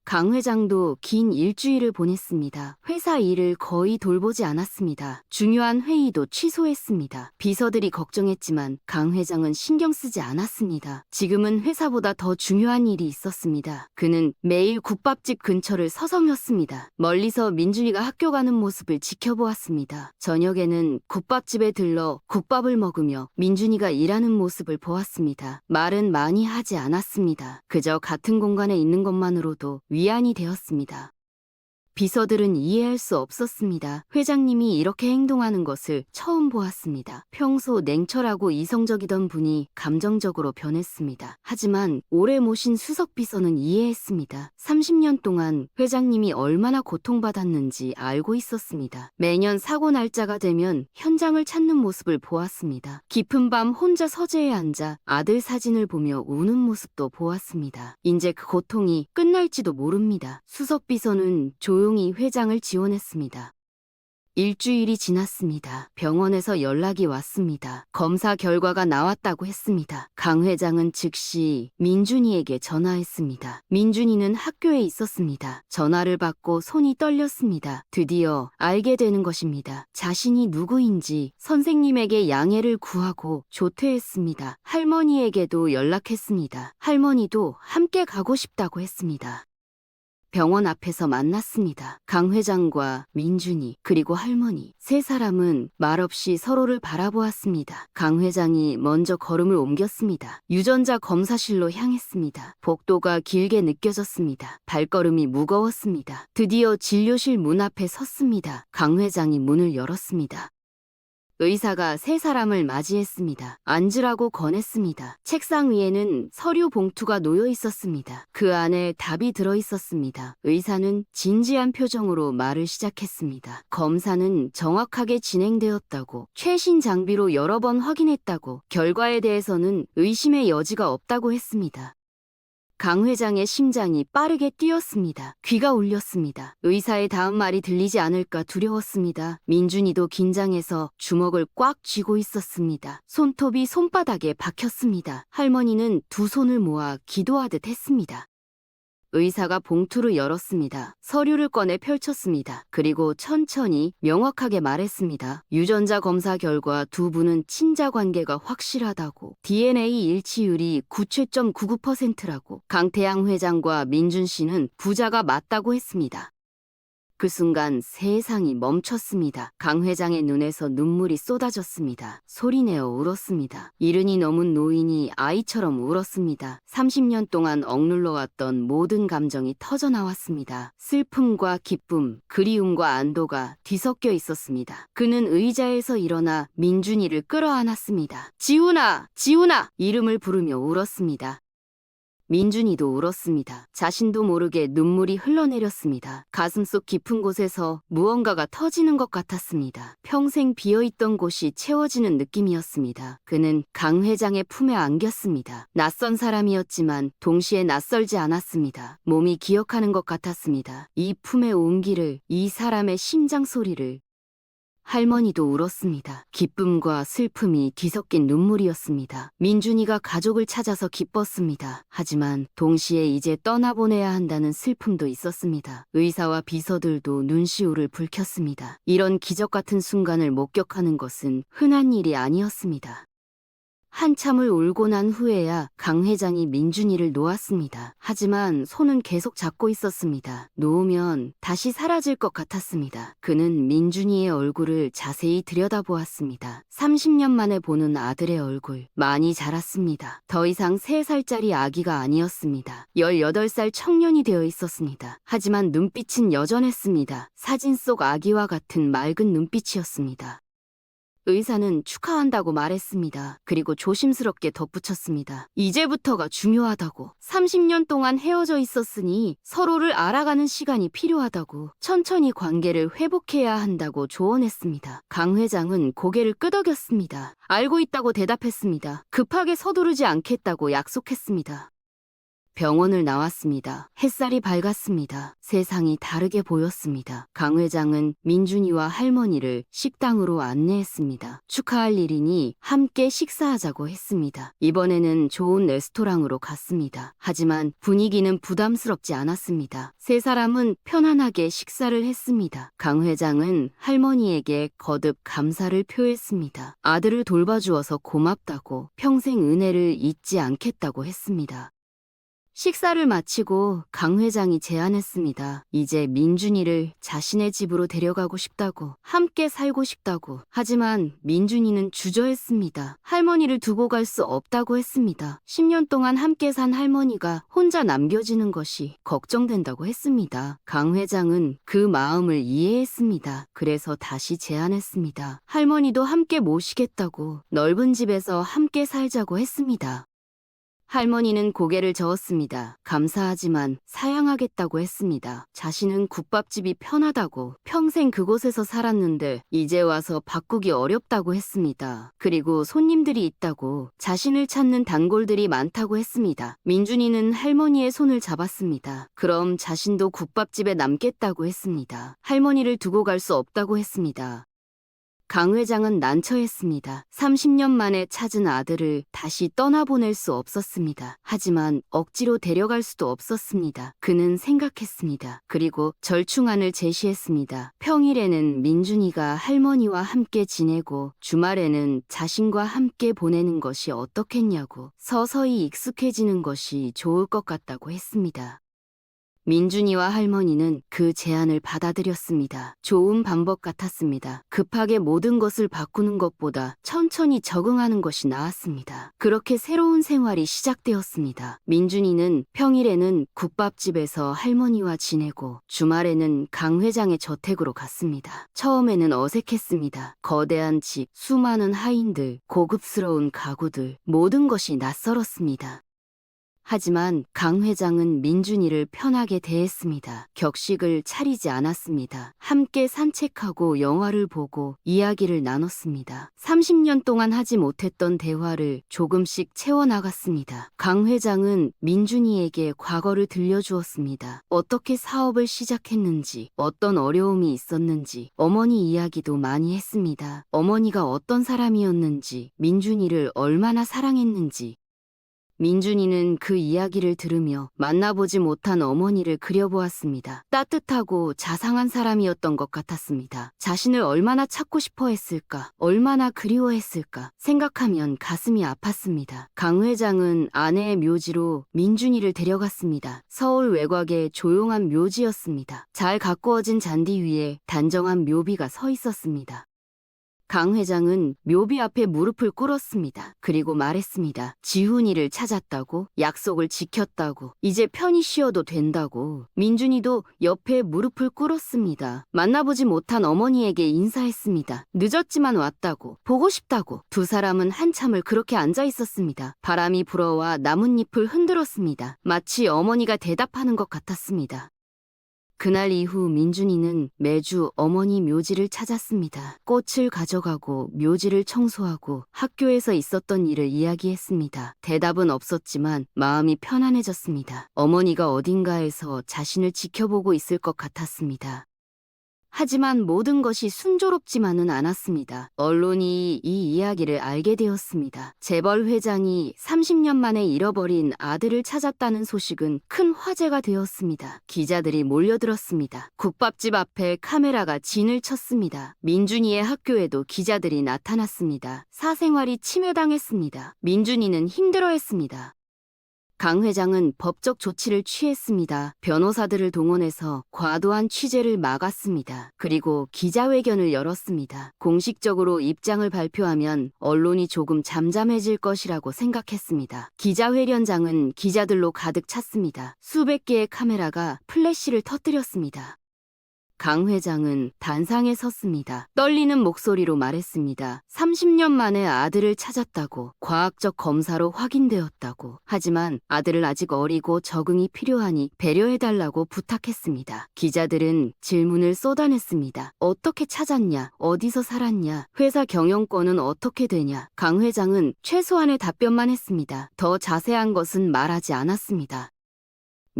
Speaker 2: 강 회장도 긴 일주일을 보냈습니다. 회사 일을 거의 돌보지 않았습니다. 중요한 회의도 취소했습니다. 비서들이 걱정했지만 강 회장은 신경 쓰지 않았습니다. 지금은 회사보다 더 중요한 일이 있었습니다. 그는 매일 국밥집 근처를 서성였습니다. 멀리서 민준이가 학교 가는 모습을 지켜보았습니다. 저녁에는 국밥집에 들러 국밥을 먹으며 민준이가 일하는 모습을 보았습니다. 말은 많이 하지 않았습니다. 그저 같은 공간에 있는 것만으로도 위안이 되었습니다. 비서들은 이해할 수 없었습니다. 회장님이 이렇게 행동하는 것을 처음 보았습니다. 평소 냉철하고 이성적이던 분이 감정적으로 변했습니다. 하지만 오래 모신 수석 비서는 이해했습니다. 30년 동안 회장님이 얼마나 고통받았는지 알고 있었습니다. 매년 사고 날짜가 되면 현장을 찾는 모습을 보았습니다. 깊은 밤 혼자 서재에 앉아 아들 사진을 보며 우는 모습도 보았습니다. 이제 그 고통이 끝날지도 모릅니다. 수석 비서는 조용히 회장을 지원했습니다. 일주일이 지났습니다. 병원에서 연락이 왔습니다. 검사 결과가 나왔다고 했습니다. 강 회장은 즉시 민준이에게 전화했습니다. 민준이는 학교에 있었습니다. 전화를 받고 손이 떨렸습니다. 드디어 알게 되는 것입니다. 자신이 누구인지 선생님에게 양해를 구하고 조퇴했습니다. 할머니에게도 연락했습니다. 할머니도 함께 가고 싶다고 했습니다. 병원 앞에서 만났습니다. 강 회장과 민준이 그리고 할머니 세 사람은 말없이 서로를 바라보았습니다. 강 회장이 먼저 걸음을 옮겼습니다. 유전자 검사실로 향했습니다. 복도가 길게 느껴졌습니다. 발걸음이 무거웠습니다. 드디어 진료실 문 앞에 섰습니다. 강 회장이 문을 열었습니다. 의사가 세 사람을 맞이했습니다. 앉으라고 권했습니다. 책상 위에는 서류 봉투가 놓여 있었습니다. 그 안에 답이 들어 있었습니다. 의사는 진지한 표정으로 말을 시작했습니다. 검사는 정확하게 진행되었다고, 최신 장비로 여러 번 확인했다고, 결과에 대해서는 의심의 여지가 없다고 했습니다. 강 회장의 심장이 빠르게 뛰었습니다. 귀가 울렸습니다. 의사의 다음 말이 들리지 않을까 두려웠습니다. 민준이도 긴장해서 주먹을 꽉 쥐고 있었습니다. 손톱이 손바닥에 박혔습니다. 할머니는 두 손을 모아 기도하듯 했습니다. 의사가 봉투를 열었습니다. 서류를 꺼내 펼쳤습니다. 그리고 천천히 명확하게 말했습니다. 유전자 검사 결과 두 분은 친자 관계가 확실하다고. DNA 일치율이 97.99%라고. 강태양 회장과 민준 씨는 부자가 맞다고 했습니다. 그 순간 세상이 멈췄습니다. 강 회장의 눈에서 눈물이 쏟아졌습니다. 소리내어 울었습니다. 이른이 넘은 노인이 아이처럼 울었습니다. 30년 동안 억눌러왔던 모든 감정이 터져나왔습니다. 슬픔과 기쁨, 그리움과 안도가 뒤섞여 있었습니다. 그는 의자에서 일어나 민준이를 끌어안았습니다. 지훈아! 지훈아! 이름을 부르며 울었습니다. 민준이도 울었습니다. 자신도 모르게 눈물이 흘러내렸습니다. 가슴속 깊은 곳에서 무언가가 터지는 것 같았습니다. 평생 비어있던 곳이 채워지는 느낌이었습니다. 그는 강 회장의 품에 안겼습니다. 낯선 사람이었지만 동시에 낯설지 않았습니다. 몸이 기억하는 것 같았습니다. 이 품의 온기를, 이 사람의 심장 소리를. 할머니도 울었습니다. 기쁨과 슬픔이 뒤섞인 눈물이었습니다. 민준이가 가족을 찾아서 기뻤습니다. 하지만 동시에 이제 떠나보내야 한다는 슬픔도 있었습니다. 의사와 비서들도 눈시울을 붉혔습니다. 이런 기적 같은 순간을 목격하는 것은 흔한 일이 아니었습니다. 한참을 울고 난 후에야 강 회장이 민준이를 놓았습니다. 하지만 손은 계속 잡고 있었습니다. 놓으면 다시 사라질 것 같았습니다. 그는 민준이의 얼굴을 자세히 들여다보았습니다. 30년 만에 보는 아들의 얼굴. 많이 자랐습니다. 더 이상 3살짜리 아기가 아니었습니다. 18살 청년이 되어 있었습니다. 하지만 눈빛은 여전했습니다. 사진 속 아기와 같은 맑은 눈빛이었습니다. 의사는 축하한다고 말했습니다. 그리고 조심스럽게 덧붙였습니다. 이제부터가 중요하다고. 30년 동안 헤어져 있었으니 서로를 알아가는 시간이 필요하다고. 천천히 관계를 회복해야 한다고 조언했습니다. 강 회장은 고개를 끄덕였습니다. 알고 있다고 대답했습니다. 급하게 서두르지 않겠다고 약속했습니다. 병원을 나왔습니다. 햇살이 밝았습니다. 세상이 다르게 보였습니다. 강 회장은 민준이와 할머니를 식당으로 안내했습니다. 축하할 일이니 함께 식사하자고 했습니다. 이번에는 좋은 레스토랑으로 갔습니다. 하지만 분위기는 부담스럽지 않았습니다. 세 사람은 편안하게 식사를 했습니다. 강 회장은 할머니에게 거듭 감사를 표했습니다. 아들을 돌봐주어서 고맙다고, 평생 은혜를 잊지 않겠다고 했습니다. 식사를 마치고 강 회장이 제안했습니다. 이제 민준이를 자신의 집으로 데려가고 싶다고, 함께 살고 싶다고. 하지만 민준이는 주저했습니다. 할머니를 두고 갈 수 없다고 했습니다. 10년 동안 함께 산 할머니가 혼자 남겨지는 것이 걱정된다고 했습니다. 강 회장은 그 마음을 이해했습니다. 그래서 다시 제안했습니다. 할머니도 함께 모시겠다고, 넓은 집에서 함께 살자고 했습니다. 할머니는 고개를 저었습니다. 감사하지만 사양하겠다고 했습니다. 자신은 국밥집이 편하다고, 평생 그곳에서 살았는데 이제 와서 바꾸기 어렵다고 했습니다. 그리고 손님들이 있다고, 자신을 찾는 단골들이 많다고 했습니다. 민준이는 할머니의 손을 잡았습니다. 그럼 자신도 국밥집에 남겠다고 했습니다. 할머니를 두고 갈 수 없다고 했습니다. 강 회장은 난처했습니다. 30년 만에 찾은 아들을 다시 떠나보낼 수 없었습니다. 하지만 억지로 데려갈 수도 없었습니다. 그는 생각했습니다. 그리고 절충안을 제시했습니다. 평일에는 민준이가 할머니와 함께 지내고 주말에는 자신과 함께 보내는 것이 어떻겠냐고, 서서히 익숙해지는 것이 좋을 것 같다고 했습니다. 민준이와 할머니는 그 제안을 받아들였습니다. 좋은 방법 같았습니다. 급하게 모든 것을 바꾸는 것보다 천천히 적응하는 것이 나았습니다. 그렇게 새로운 생활이 시작되었습니다. 민준이는 평일에는 국밥집에서 할머니와 지내고 주말에는 강 회장의 저택으로 갔습니다. 처음에는 어색했습니다. 거대한 집, 수많은 하인들, 고급스러운 가구들, 모든 것이 낯설었습니다. 하지만 강 회장은 민준이를 편하게 대했습니다. 격식을 차리지 않았습니다. 함께 산책하고 영화를 보고 이야기를 나눴습니다. 30년 동안 하지 못했던 대화를 조금씩 채워나갔습니다. 강 회장은 민준이에게 과거를 들려주었습니다. 어떻게 사업을 시작했는지, 어떤 어려움이 있었는지, 어머니 이야기도 많이 했습니다. 어머니가 어떤 사람이었는지, 민준이를 얼마나 사랑했는지. 민준이는 그 이야기를 들으며 만나보지 못한 어머니를 그려보았습니다. 따뜻하고 자상한 사람이었던 것 같았습니다. 자신을 얼마나 찾고 싶어 했을까, 얼마나 그리워했을까 생각하면 가슴이 아팠습니다. 강 회장은 아내의 묘지로 민준이를 데려갔습니다. 서울 외곽의 조용한 묘지였습니다. 잘 가꾸어진 잔디 위에 단정한 묘비가 서 있었습니다. 강 회장은 묘비 앞에 무릎을 꿇었습니다. 그리고 말했습니다. 지훈이를 찾았다고, 약속을 지켰다고, 이제 편히 쉬어도 된다고. 민준이도 옆에 무릎을 꿇었습니다. 만나보지 못한 어머니에게 인사했습니다. 늦었지만 왔다고, 보고 싶다고. 두 사람은 한참을 그렇게 앉아 있었습니다. 바람이 불어와 나뭇잎을 흔들었습니다. 마치 어머니가 대답하는 것 같았습니다. 그날 이후 민준이는 매주 어머니 묘지를 찾았습니다. 꽃을 가져가고 묘지를 청소하고 학교에서 있었던 일을 이야기했습니다. 대답은 없었지만 마음이 편안해졌습니다. 어머니가 어딘가에서 자신을 지켜보고 있을 것 같았습니다. 하지만 모든 것이 순조롭지만은 않았습니다. 언론이 이 이야기를 알게 되었습니다. 재벌 회장이 30년 만에 잃어버린 아들을 찾았다는 소식은 큰 화제가 되었습니다. 기자들이 몰려들었습니다. 국밥집 앞에 카메라가 진을 쳤습니다. 민준이의 학교에도 기자들이 나타났습니다. 사생활이 침해당했습니다. 민준이는 힘들어했습니다. 강 회장은 법적 조치를 취했습니다. 변호사들을 동원해서 과도한 취재를 막았습니다. 그리고 기자회견을 열었습니다. 공식적으로 입장을 발표하면 언론이 조금 잠잠해질 것이라고 생각했습니다. 기자회견장은 기자들로 가득 찼습니다. 수백 개의 카메라가 플래시를 터뜨렸습니다. 강 회장은 단상에 섰습니다. 떨리는 목소리로 말했습니다. 30년 만에 아들을 찾았다고, 과학적 검사로 확인되었다고. 하지만 아들을 아직 어리고 적응이 필요하니 배려해달라고 부탁했습니다. 기자들은 질문을 쏟아냈습니다. 어떻게 찾았냐? 어디서 살았냐? 회사 경영권은 어떻게 되냐? 강 회장은 최소한의 답변만 했습니다. 더 자세한 것은 말하지 않았습니다.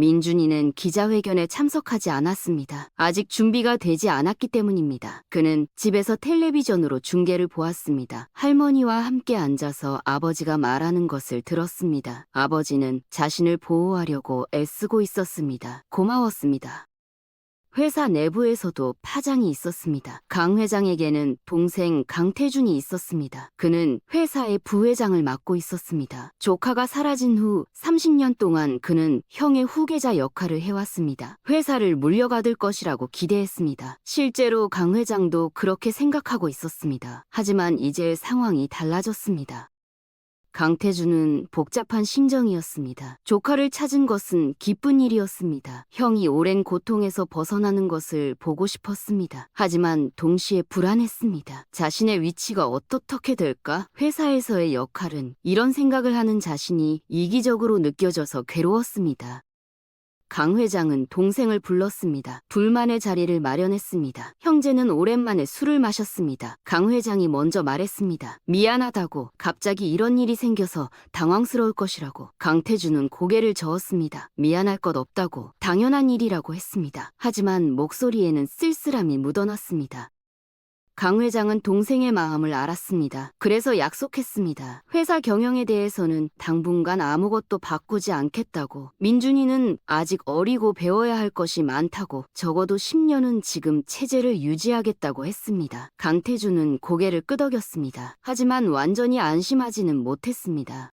Speaker 2: 민준이는 기자회견에 참석하지 않았습니다. 아직 준비가 되지 않았기 때문입니다. 그는 집에서 텔레비전으로 중계를 보았습니다. 할머니와 함께 앉아서 아버지가 말하는 것을 들었습니다. 아버지는 자신을 보호하려고 애쓰고 있었습니다. 고마웠습니다. 회사 내부에서도 파장이 있었습니다. 강 회장에게는 동생 강태준이 있었습니다. 그는 회사의 부회장을 맡고 있었습니다. 조카가 사라진 후 30년 동안 그는 형의 후계자 역할을 해왔습니다. 회사를 물려받을 것이라고 기대했습니다. 실제로 강 회장도 그렇게 생각하고 있었습니다. 하지만 이제 상황이 달라졌습니다. 강태준은 복잡한 심정이었습니다. 조카를 찾은 것은 기쁜 일이었습니다. 형이 오랜 고통에서 벗어나는 것을 보고 싶었습니다. 하지만 동시에 불안했습니다. 자신의 위치가 어떻게 될까? 회사에서의 역할은, 이런 생각을 하는 자신이 이기적으로 느껴져서 괴로웠습니다. 강 회장은 동생을 불렀습니다. 둘만의 자리를 마련했습니다. 형제는 오랜만에 술을 마셨습니다. 강 회장이 먼저 말했습니다. 미안하다고, 갑자기 이런 일이 생겨서 당황스러울 것이라고. 강태준은 고개를 저었습니다. 미안할 것 없다고, 당연한 일이라고 했습니다. 하지만 목소리에는 쓸쓸함이 묻어났습니다. 강 회장은 동생의 마음을 알았습니다. 그래서 약속했습니다. 회사 경영에 대해서는 당분간 아무것도 바꾸지 않겠다고. 민준이는 아직 어리고 배워야 할 것이 많다고. 적어도 10년은 지금 체제를 유지하겠다고 했습니다. 강태준은 고개를 끄덕였습니다. 하지만 완전히 안심하지는 못했습니다.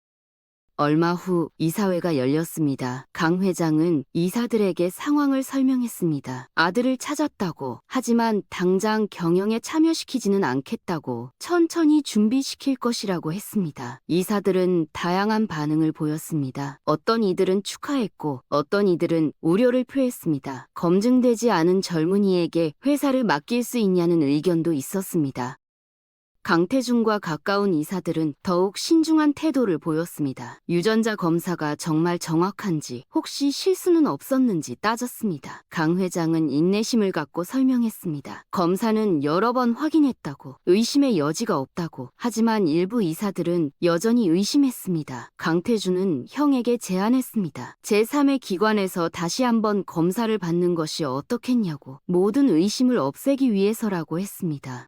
Speaker 2: 얼마 후 이사회가 열렸습니다. 강 회장은 이사들에게 상황을 설명했습니다. 아들을 찾았다고, 하지만 당장 경영에 참여시키지는 않겠다고, 천천히 준비시킬 것이라고 했습니다. 이사들은 다양한 반응을 보였습니다. 어떤 이들은 축하했고, 어떤 이들은 우려를 표했습니다. 검증되지 않은 젊은이에게 회사를 맡길 수 있냐는 의견도 있었습니다. 강태준과 가까운 이사들은 더욱 신중한 태도를 보였습니다. 유전자 검사가 정말 정확한지, 혹시 실수는 없었는지 따졌습니다. 강 회장은 인내심을 갖고 설명했습니다. 검사는 여러 번 확인했다고, 의심의 여지가 없다고. 하지만 일부 이사들은 여전히 의심했습니다. 강태준은 형에게 제안했습니다. 제3의 기관에서 다시 한번 검사를 받는 것이 어떻겠냐고, 모든 의심을 없애기 위해서라고 했습니다.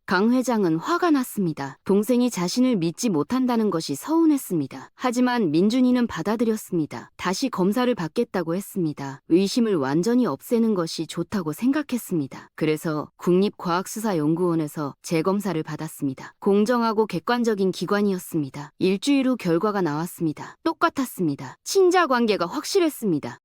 Speaker 2: 강 회장은 화가 났습니다. 동생이 자신을 믿지 못한다는 것이 서운했습니다. 하지만 민준이는 받아들였습니다. 다시 검사를 받겠다고 했습니다. 의심을 완전히 없애는 것이 좋다고 생각했습니다. 그래서 국립과학수사연구원에서 재검사를 받았습니다. 공정하고 객관적인 기관이었습니다. 일주일 후 결과가 나왔습니다. 똑같았습니다. 친자 관계가 확실했습니다.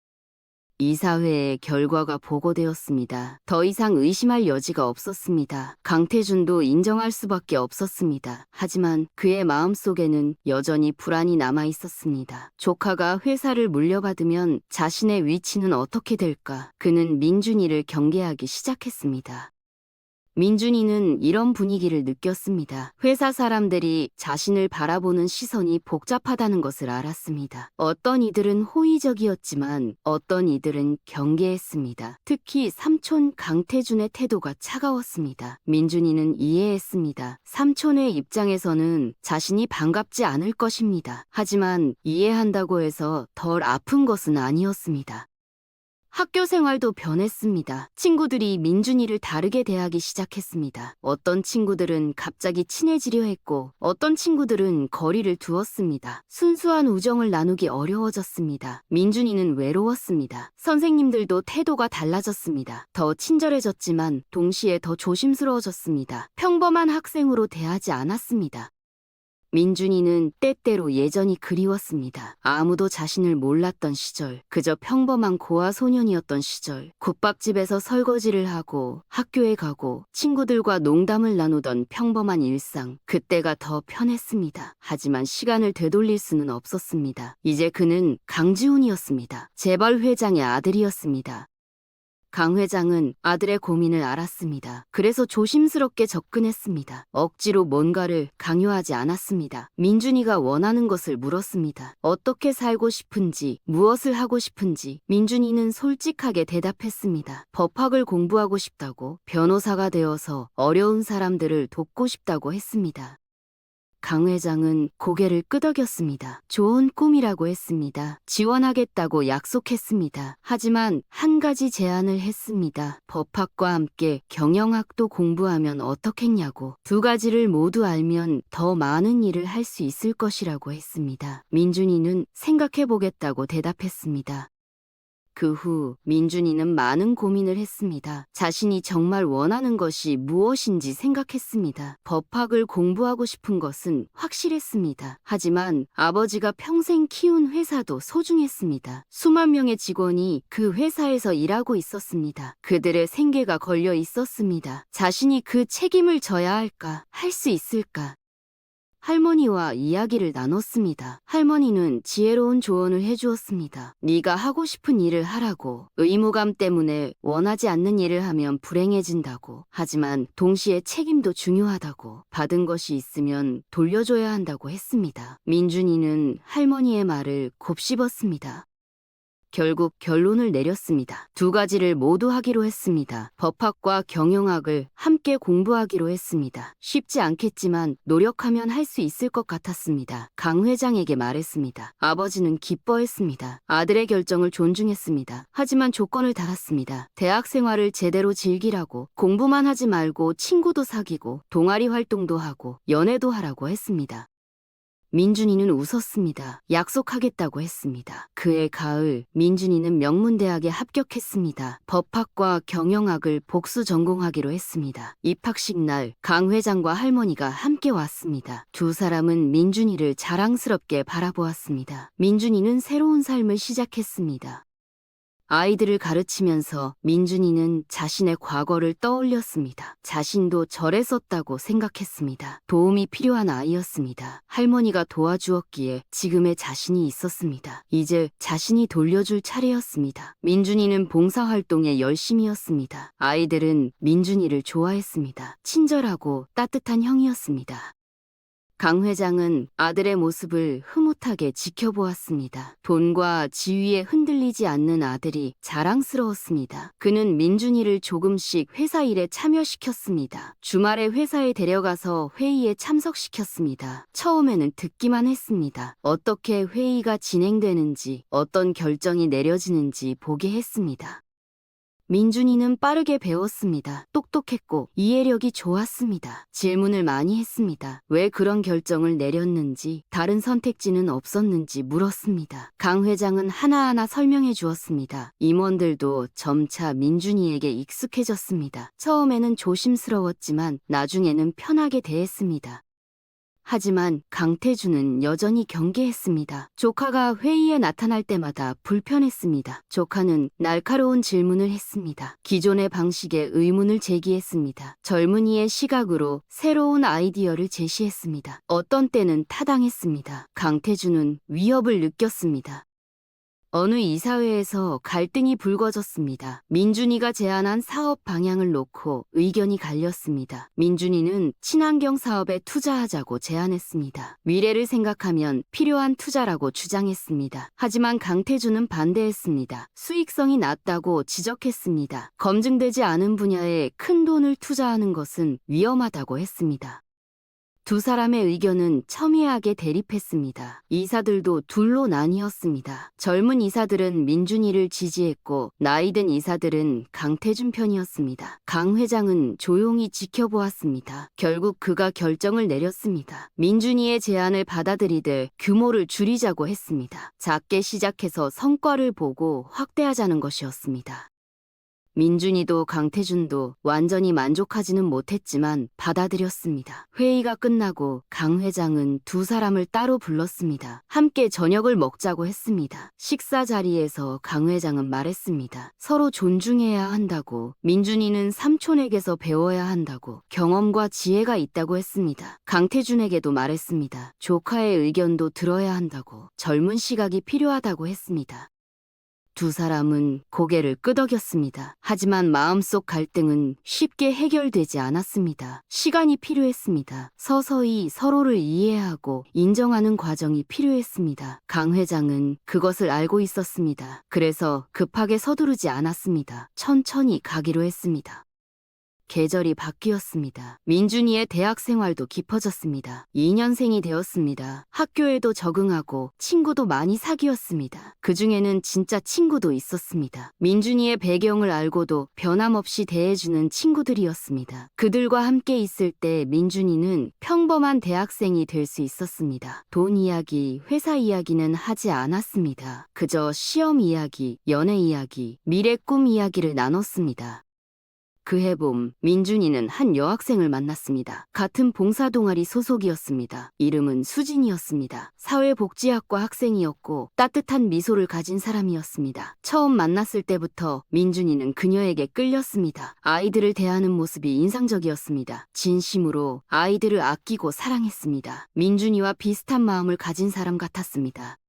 Speaker 2: 이사회에 결과가 보고되었습니다. 더 이상 의심할 여지가 없었습니다. 강태준도 인정할 수밖에 없었습니다. 하지만 그의 마음속에는 여전히 불안이 남아 있었습니다. 조카가 회사를 물려받으면 자신의 위치는 어떻게 될까? 그는 민준이를 경계하기 시작했습니다. 민준이는 이런 분위기를 느꼈습니다. 회사 사람들이 자신을 바라보는 시선이 복잡하다는 것을 알았습니다. 어떤 이들은 호의적이었지만 어떤 이들은 경계했습니다. 특히 삼촌 강태준의 태도가 차가웠습니다. 민준이는 이해했습니다. 삼촌의 입장에서는 자신이 반갑지 않을 것입니다. 하지만 이해한다고 해서 덜 아픈 것은 아니었습니다. 학교 생활도 변했습니다. 친구들이 민준이를 다르게 대하기 시작했습니다. 어떤 친구들은 갑자기 친해지려 했고 어떤 친구들은 거리를 두었습니다. 순수한 우정을 나누기 어려워졌습니다. 민준이는 외로웠습니다. 선생님들도 태도가 달라졌습니다. 더 친절해졌지만 동시에 더 조심스러워졌습니다. 평범한 학생으로 대하지 않았습니다. 민준이는 때때로 예전이 그리웠습니다. 아무도 자신을 몰랐던 시절, 그저 평범한 고아 소년이었던 시절, 국밥집에서 설거지를 하고 학교에 가고 친구들과 농담을 나누던 평범한 일상, 그때가 더 편했습니다. 하지만 시간을 되돌릴 수는 없었습니다. 이제 그는 강지훈이었습니다. 재벌 회장의 아들이었습니다. 강 회장은 아들의 고민을 알았습니다. 그래서 조심스럽게 접근했습니다. 억지로 뭔가를 강요하지 않았습니다. 민준이가 원하는 것을 물었습니다. 어떻게 살고 싶은지, 무엇을 하고 싶은지 민준이는 솔직하게 대답했습니다. 법학을 공부하고 싶다고, 변호사가 되어서 어려운 사람들을 돕고 싶다고 했습니다. 강 회장은 고개를 끄덕였습니다. 좋은 꿈이라고 했습니다. 지원하겠다고 약속했습니다. 하지만 한 가지 제안을 했습니다. 법학과 함께 경영학도 공부하면 어떻겠냐고. 두 가지를 모두 알면 더 많은 일을 할 수 있을 것이라고 했습니다. 민준이는 생각해보겠다고 대답했습니다. 그 후 민준이는 많은 고민을 했습니다. 자신이 정말 원하는 것이 무엇인지 생각했습니다. 법학을 공부하고 싶은 것은 확실했습니다. 하지만 아버지가 평생 키운 회사도 소중했습니다. 수만 명의 직원이 그 회사에서 일하고 있었습니다. 그들의 생계가 걸려 있었습니다. 자신이 그 책임을 져야 할까? 할 수 있을까? 할머니와 이야기를 나눴습니다. 할머니는 지혜로운 조언을 해주었습니다. 네가 하고 싶은 일을 하라고. 의무감 때문에 원하지 않는 일을 하면 불행해진다고. 하지만 동시에 책임도 중요하다고. 받은 것이 있으면 돌려줘야 한다고 했습니다. 민준이는 할머니의 말을 곱씹었습니다. 결국 결론을 내렸습니다. 두 가지를 모두 하기로 했습니다. 법학과 경영학을 함께 공부하기로 했습니다. 쉽지 않겠지만 노력하면 할 수 있을 것 같았습니다. 강 회장에게 말했습니다. 아버지는 기뻐했습니다. 아들의 결정을 존중했습니다. 하지만 조건을 달았습니다. 대학 생활을 제대로 즐기라고, 공부만 하지 말고 친구도 사귀고 동아리 활동도 하고 연애도 하라고 했습니다. 민준이는 웃었습니다. 약속하겠다고 했습니다. 그해 가을, 민준이는 명문대학에 합격했습니다. 법학과 경영학을 복수 전공하기로 했습니다. 입학식 날, 강 회장과 할머니가 함께 왔습니다. 두 사람은 민준이를 자랑스럽게 바라보았습니다. 민준이는 새로운 삶을 시작했습니다. 아이들을 가르치면서 민준이는 자신의 과거를 떠올렸습니다. 자신도 절했었다고 생각했습니다. 도움이 필요한 아이였습니다. 할머니가 도와주었기에 지금의 자신이 있었습니다. 이제 자신이 돌려줄 차례였습니다. 민준이는 봉사활동에 열심이었습니다. 아이들은 민준이를 좋아했습니다. 친절하고 따뜻한 형이었습니다. 강 회장은 아들의 모습을 흐뭇하게 지켜보았습니다. 돈과 지위에 흔들리지 않는 아들이 자랑스러웠습니다. 그는 민준이를 조금씩 회사 일에 참여시켰습니다. 주말에 회사에 데려가서 회의에 참석시켰습니다. 처음에는 듣기만 했습니다. 어떻게 회의가 진행되는지, 어떤 결정이 내려지는지 보게 했습니다. 민준이는 빠르게 배웠습니다. 똑똑했고 이해력이 좋았습니다. 질문을 많이 했습니다. 왜 그런 결정을 내렸는지, 다른 선택지는 없었는지 물었습니다. 강 회장은 하나하나 설명해 주었습니다. 임원들도 점차 민준이에게 익숙해졌습니다. 처음에는 조심스러웠지만 나중에는 편하게 대했습니다. 하지만 강태준은 여전히 경계했습니다. 조카가 회의에 나타날 때마다 불편했습니다. 조카는 날카로운 질문을 했습니다. 기존의 방식에 의문을 제기했습니다. 젊은이의 시각으로 새로운 아이디어를 제시했습니다. 어떤 때는 타당했습니다. 강태준은 위협을 느꼈습니다. 어느 이사회에서 갈등이 불거졌습니다. 민준이가 제안한 사업 방향을 놓고 의견이 갈렸습니다. 민준이는 친환경 사업에 투자하자고 제안했습니다. 미래를 생각하면 필요한 투자라고 주장했습니다. 하지만 강태준은 반대했습니다. 수익성이 낮다고 지적했습니다. 검증되지 않은 분야에 큰 돈을 투자하는 것은 위험하다고 했습니다. 두 사람의 의견은 첨예하게 대립했습니다. 이사들도 둘로 나뉘었습니다. 젊은 이사들은 민준이를 지지했고 나이든 이사들은 강태준 편이었습니다. 강 회장은 조용히 지켜보았습니다. 결국 그가 결정을 내렸습니다. 민준이의 제안을 받아들이되 규모를 줄이자고 했습니다. 작게 시작해서 성과를 보고 확대하자는 것이었습니다. 민준이도 강태준도 완전히 만족하지는 못했지만 받아들였습니다. 회의가 끝나고 강 회장은 두 사람을 따로 불렀습니다. 함께 저녁을 먹자고 했습니다. 식사 자리에서 강 회장은 말했습니다. 서로 존중해야 한다고, 민준이는 삼촌에게서 배워야 한다고, 경험과 지혜가 있다고 했습니다. 강태준에게도 말했습니다. 조카의 의견도 들어야 한다고, 젊은 시각이 필요하다고 했습니다. 두 사람은 고개를 끄덕였습니다. 하지만 마음속 갈등은 쉽게 해결되지 않았습니다. 시간이 필요했습니다. 서서히 서로를 이해하고 인정하는 과정이 필요했습니다. 강 회장은 그것을 알고 있었습니다. 그래서 급하게 서두르지 않았습니다. 천천히 가기로 했습니다. 계절이 바뀌었습니다. 민준이의 대학 생활도 깊어졌습니다. 2년생이 되었습니다. 학교에도 적응하고 친구도 많이 사귀었습니다. 그중에는 진짜 친구도 있었습니다. 민준이의 배경을 알고도 변함없이 대해주는 친구들이었습니다. 그들과 함께 있을 때 민준이는 평범한 대학생이 될 수 있었습니다. 돈 이야기, 회사 이야기는 하지 않았습니다. 그저 시험 이야기, 연애 이야기, 미래 꿈 이야기를 나눴습니다. 그해 봄, 민준이는 한 여학생을 만났습니다. 같은 봉사동아리 소속이었습니다. 이름은 수진이었습니다. 사회복지학과 학생이었고 따뜻한 미소를 가진 사람이었습니다. 처음 만났을 때부터 민준이는 그녀에게 끌렸습니다. 아이들을 대하는 모습이 인상적이었습니다. 진심으로 아이들을 아끼고 사랑했습니다. 민준이와 비슷한 마음을 가진 사람 같았습니다.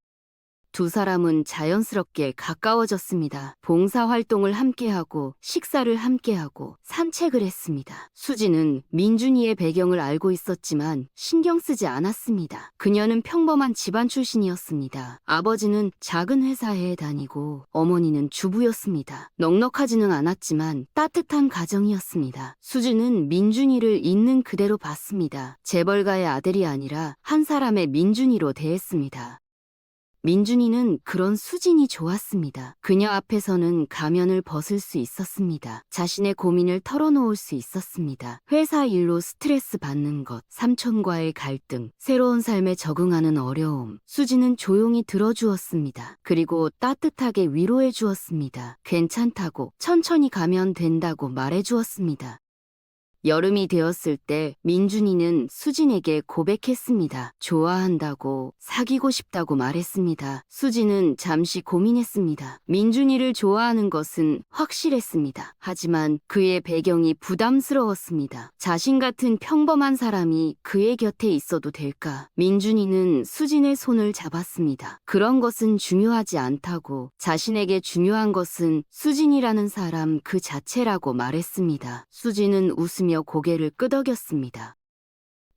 Speaker 2: 두 사람은 자연스럽게 가까워졌습니다. 봉사활동을 함께하고 식사를 함께하고 산책을 했습니다. 수지는 민준이의 배경을 알고 있었지만 신경 쓰지 않았습니다. 그녀는 평범한 집안 출신이었습니다. 아버지는 작은 회사에 다니고 어머니는 주부였습니다. 넉넉하지는 않았지만 따뜻한 가정이었습니다. 수지는 민준이를 있는 그대로 봤습니다. 재벌가의 아들이 아니라 한 사람의 민준이로 대했습니다. 민준이는 그런 수진이 좋았습니다. 그녀 앞에서는 가면을 벗을 수 있었습니다. 자신의 고민을 털어놓을 수 있었습니다. 회사 일로 스트레스 받는 것, 삼촌과의 갈등, 새로운 삶에 적응하는 어려움. 수진은 조용히 들어주었습니다. 그리고 따뜻하게 위로해 주었습니다. 괜찮다고, 천천히 가면 된다고 말해 주었습니다. 여름이 되었을 때 민준이는 수진에게 고백했습니다. 좋아한다고, 사귀고 싶다고 말했습니다. 수진은 잠시 고민했습니다. 민준이를 좋아하는 것은 확실했습니다. 하지만 그의 배경이 부담스러웠습니다. 자신 같은 평범한 사람이 그의 곁에 있어도 될까? 민준이는 수진의 손을 잡았습니다. 그런 것은 중요하지 않다고, 자신에게 중요한 것은 수진이라는 사람 그 자체라고 말했습니다. 수진은 웃으며 고개를 끄덕였습니다.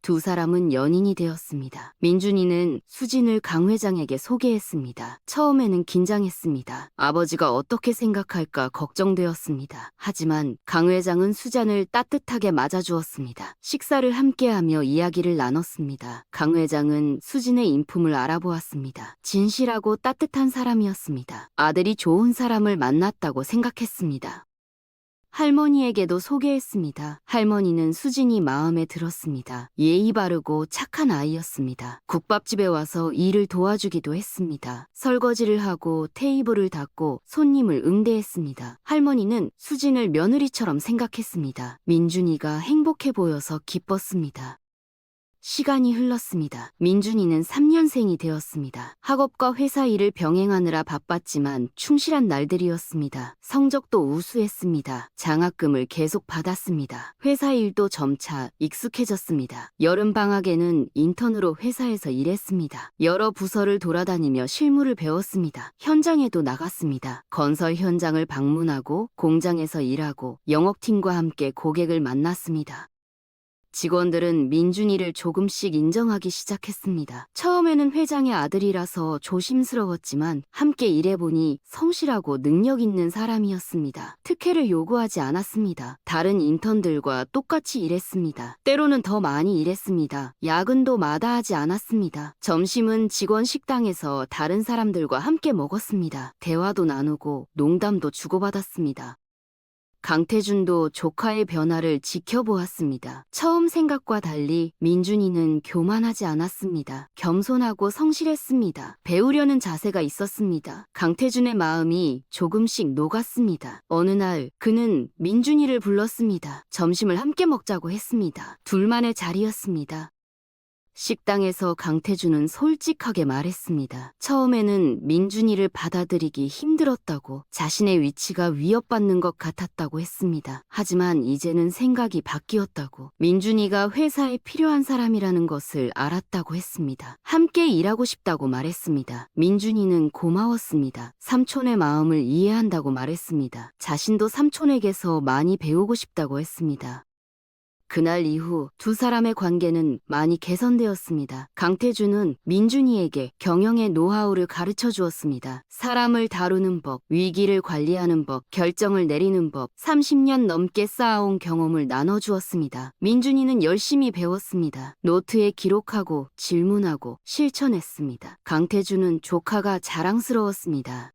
Speaker 2: 두 사람은 연인이 되었습니다. 민준이는 수진을 강 회장에게 소개했습니다. 처음에는 긴장했습니다. 아버지가 어떻게 생각할까 걱정되었습니다. 하지만 강 회장은 수잔을 따뜻하게 맞아주었습니다. 식사를 함께하며 이야기를 나눴습니다. 강 회장은 수진의 인품을 알아보았습니다. 진실하고 따뜻한 사람이었습니다. 아들이 좋은 사람을 만났다고 생각했습니다. 할머니에게도 소개했습니다. 할머니는 수진이 마음에 들었습니다. 예의 바르고 착한 아이였습니다. 국밥집에 와서 일을 도와주기도 했습니다. 설거지를 하고 테이블을 닦고 손님을 응대했습니다. 할머니는 수진을 며느리처럼 생각했습니다. 민준이가 행복해 보여서 기뻤습니다. 시간이 흘렀습니다. 민준이는 3년생이 되었습니다. 학업과 회사 일을 병행하느라 바빴지만 충실한 날들이었습니다. 성적도 우수했습니다. 장학금을 계속 받았습니다. 회사 일도 점차 익숙해졌습니다. 여름방학에는 인턴으로 회사에서 일했습니다. 여러 부서를 돌아다니며 실무를 배웠습니다. 현장에도 나갔습니다. 건설 현장을 방문하고 공장에서 일하고 영업팀과 함께 고객을 만났습니다. 직원들은 민준이를 조금씩 인정하기 시작했습니다. 처음에는 회장의 아들이라서 조심스러웠지만 함께 일해보니 성실하고 능력 있는 사람이었습니다. 특혜를 요구하지 않았습니다. 다른 인턴들과 똑같이 일했습니다. 때로는 더 많이 일했습니다. 야근도 마다하지 않았습니다. 점심은 직원 식당에서 다른 사람들과 함께 먹었습니다. 대화도 나누고 농담도 주고받았습니다. 강태준도 조카의 변화를 지켜보았습니다. 처음 생각과 달리 민준이는 교만하지 않았습니다. 겸손하고 성실했습니다. 배우려는 자세가 있었습니다. 강태준의 마음이 조금씩 녹았습니다. 어느 날 그는 민준이를 불렀습니다. 점심을 함께 먹자고 했습니다. 둘만의 자리였습니다. 식당에서 강태준은 솔직하게 말했습니다. 처음에는 민준이를 받아들이기 힘들었다고, 자신의 위치가 위협받는 것 같았다고 했습니다. 하지만 이제는 생각이 바뀌었다고, 민준이가 회사에 필요한 사람이라는 것을 알았다고 했습니다. 함께 일하고 싶다고 말했습니다. 민준이는 고마웠습니다. 삼촌의 마음을 이해한다고 말했습니다. 자신도 삼촌에게서 많이 배우고 싶다고 했습니다. 그날 이후 두 사람의 관계는 많이 개선되었습니다. 강태준은 민준이에게 경영의 노하우를 가르쳐 주었습니다. 사람을 다루는 법, 위기를 관리하는 법, 결정을 내리는 법, 30년 넘게 쌓아온 경험을 나눠주었습니다. 민준이는 열심히 배웠습니다. 노트에 기록하고 질문하고 실천했습니다. 강태준은 조카가 자랑스러웠습니다.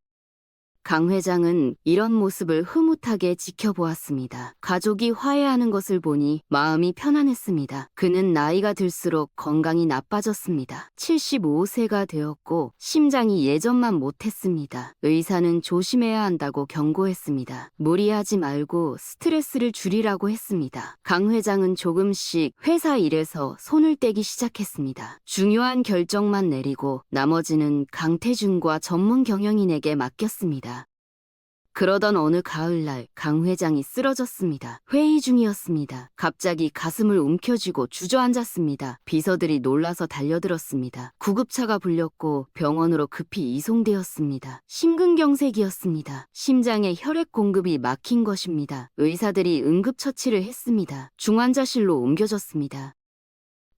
Speaker 2: 강 회장은 이런 모습을 흐뭇하게 지켜보았습니다. 가족이 화해하는 것을 보니 마음이 편안했습니다. 그는 나이가 들수록 건강이 나빠졌습니다. 75세가 되었고 심장이 예전만 못했습니다. 의사는 조심해야 한다고 경고했습니다. 무리하지 말고 스트레스를 줄이라고 했습니다. 강 회장은 조금씩 회사 일에서 손을 떼기 시작했습니다. 중요한 결정만 내리고 나머지는 강태준과 전문 경영인에게 맡겼습니다. 그러던 어느 가을날 강 회장이 쓰러졌습니다. 회의 중이었습니다. 갑자기 가슴을 움켜쥐고 주저앉았습니다. 비서들이 놀라서 달려들었습니다. 구급차가 불렸고 병원으로 급히 이송되었습니다. 심근경색이었습니다. 심장에 혈액 공급이 막힌 것입니다. 의사들이 응급처치를 했습니다. 중환자실로 옮겨졌습니다.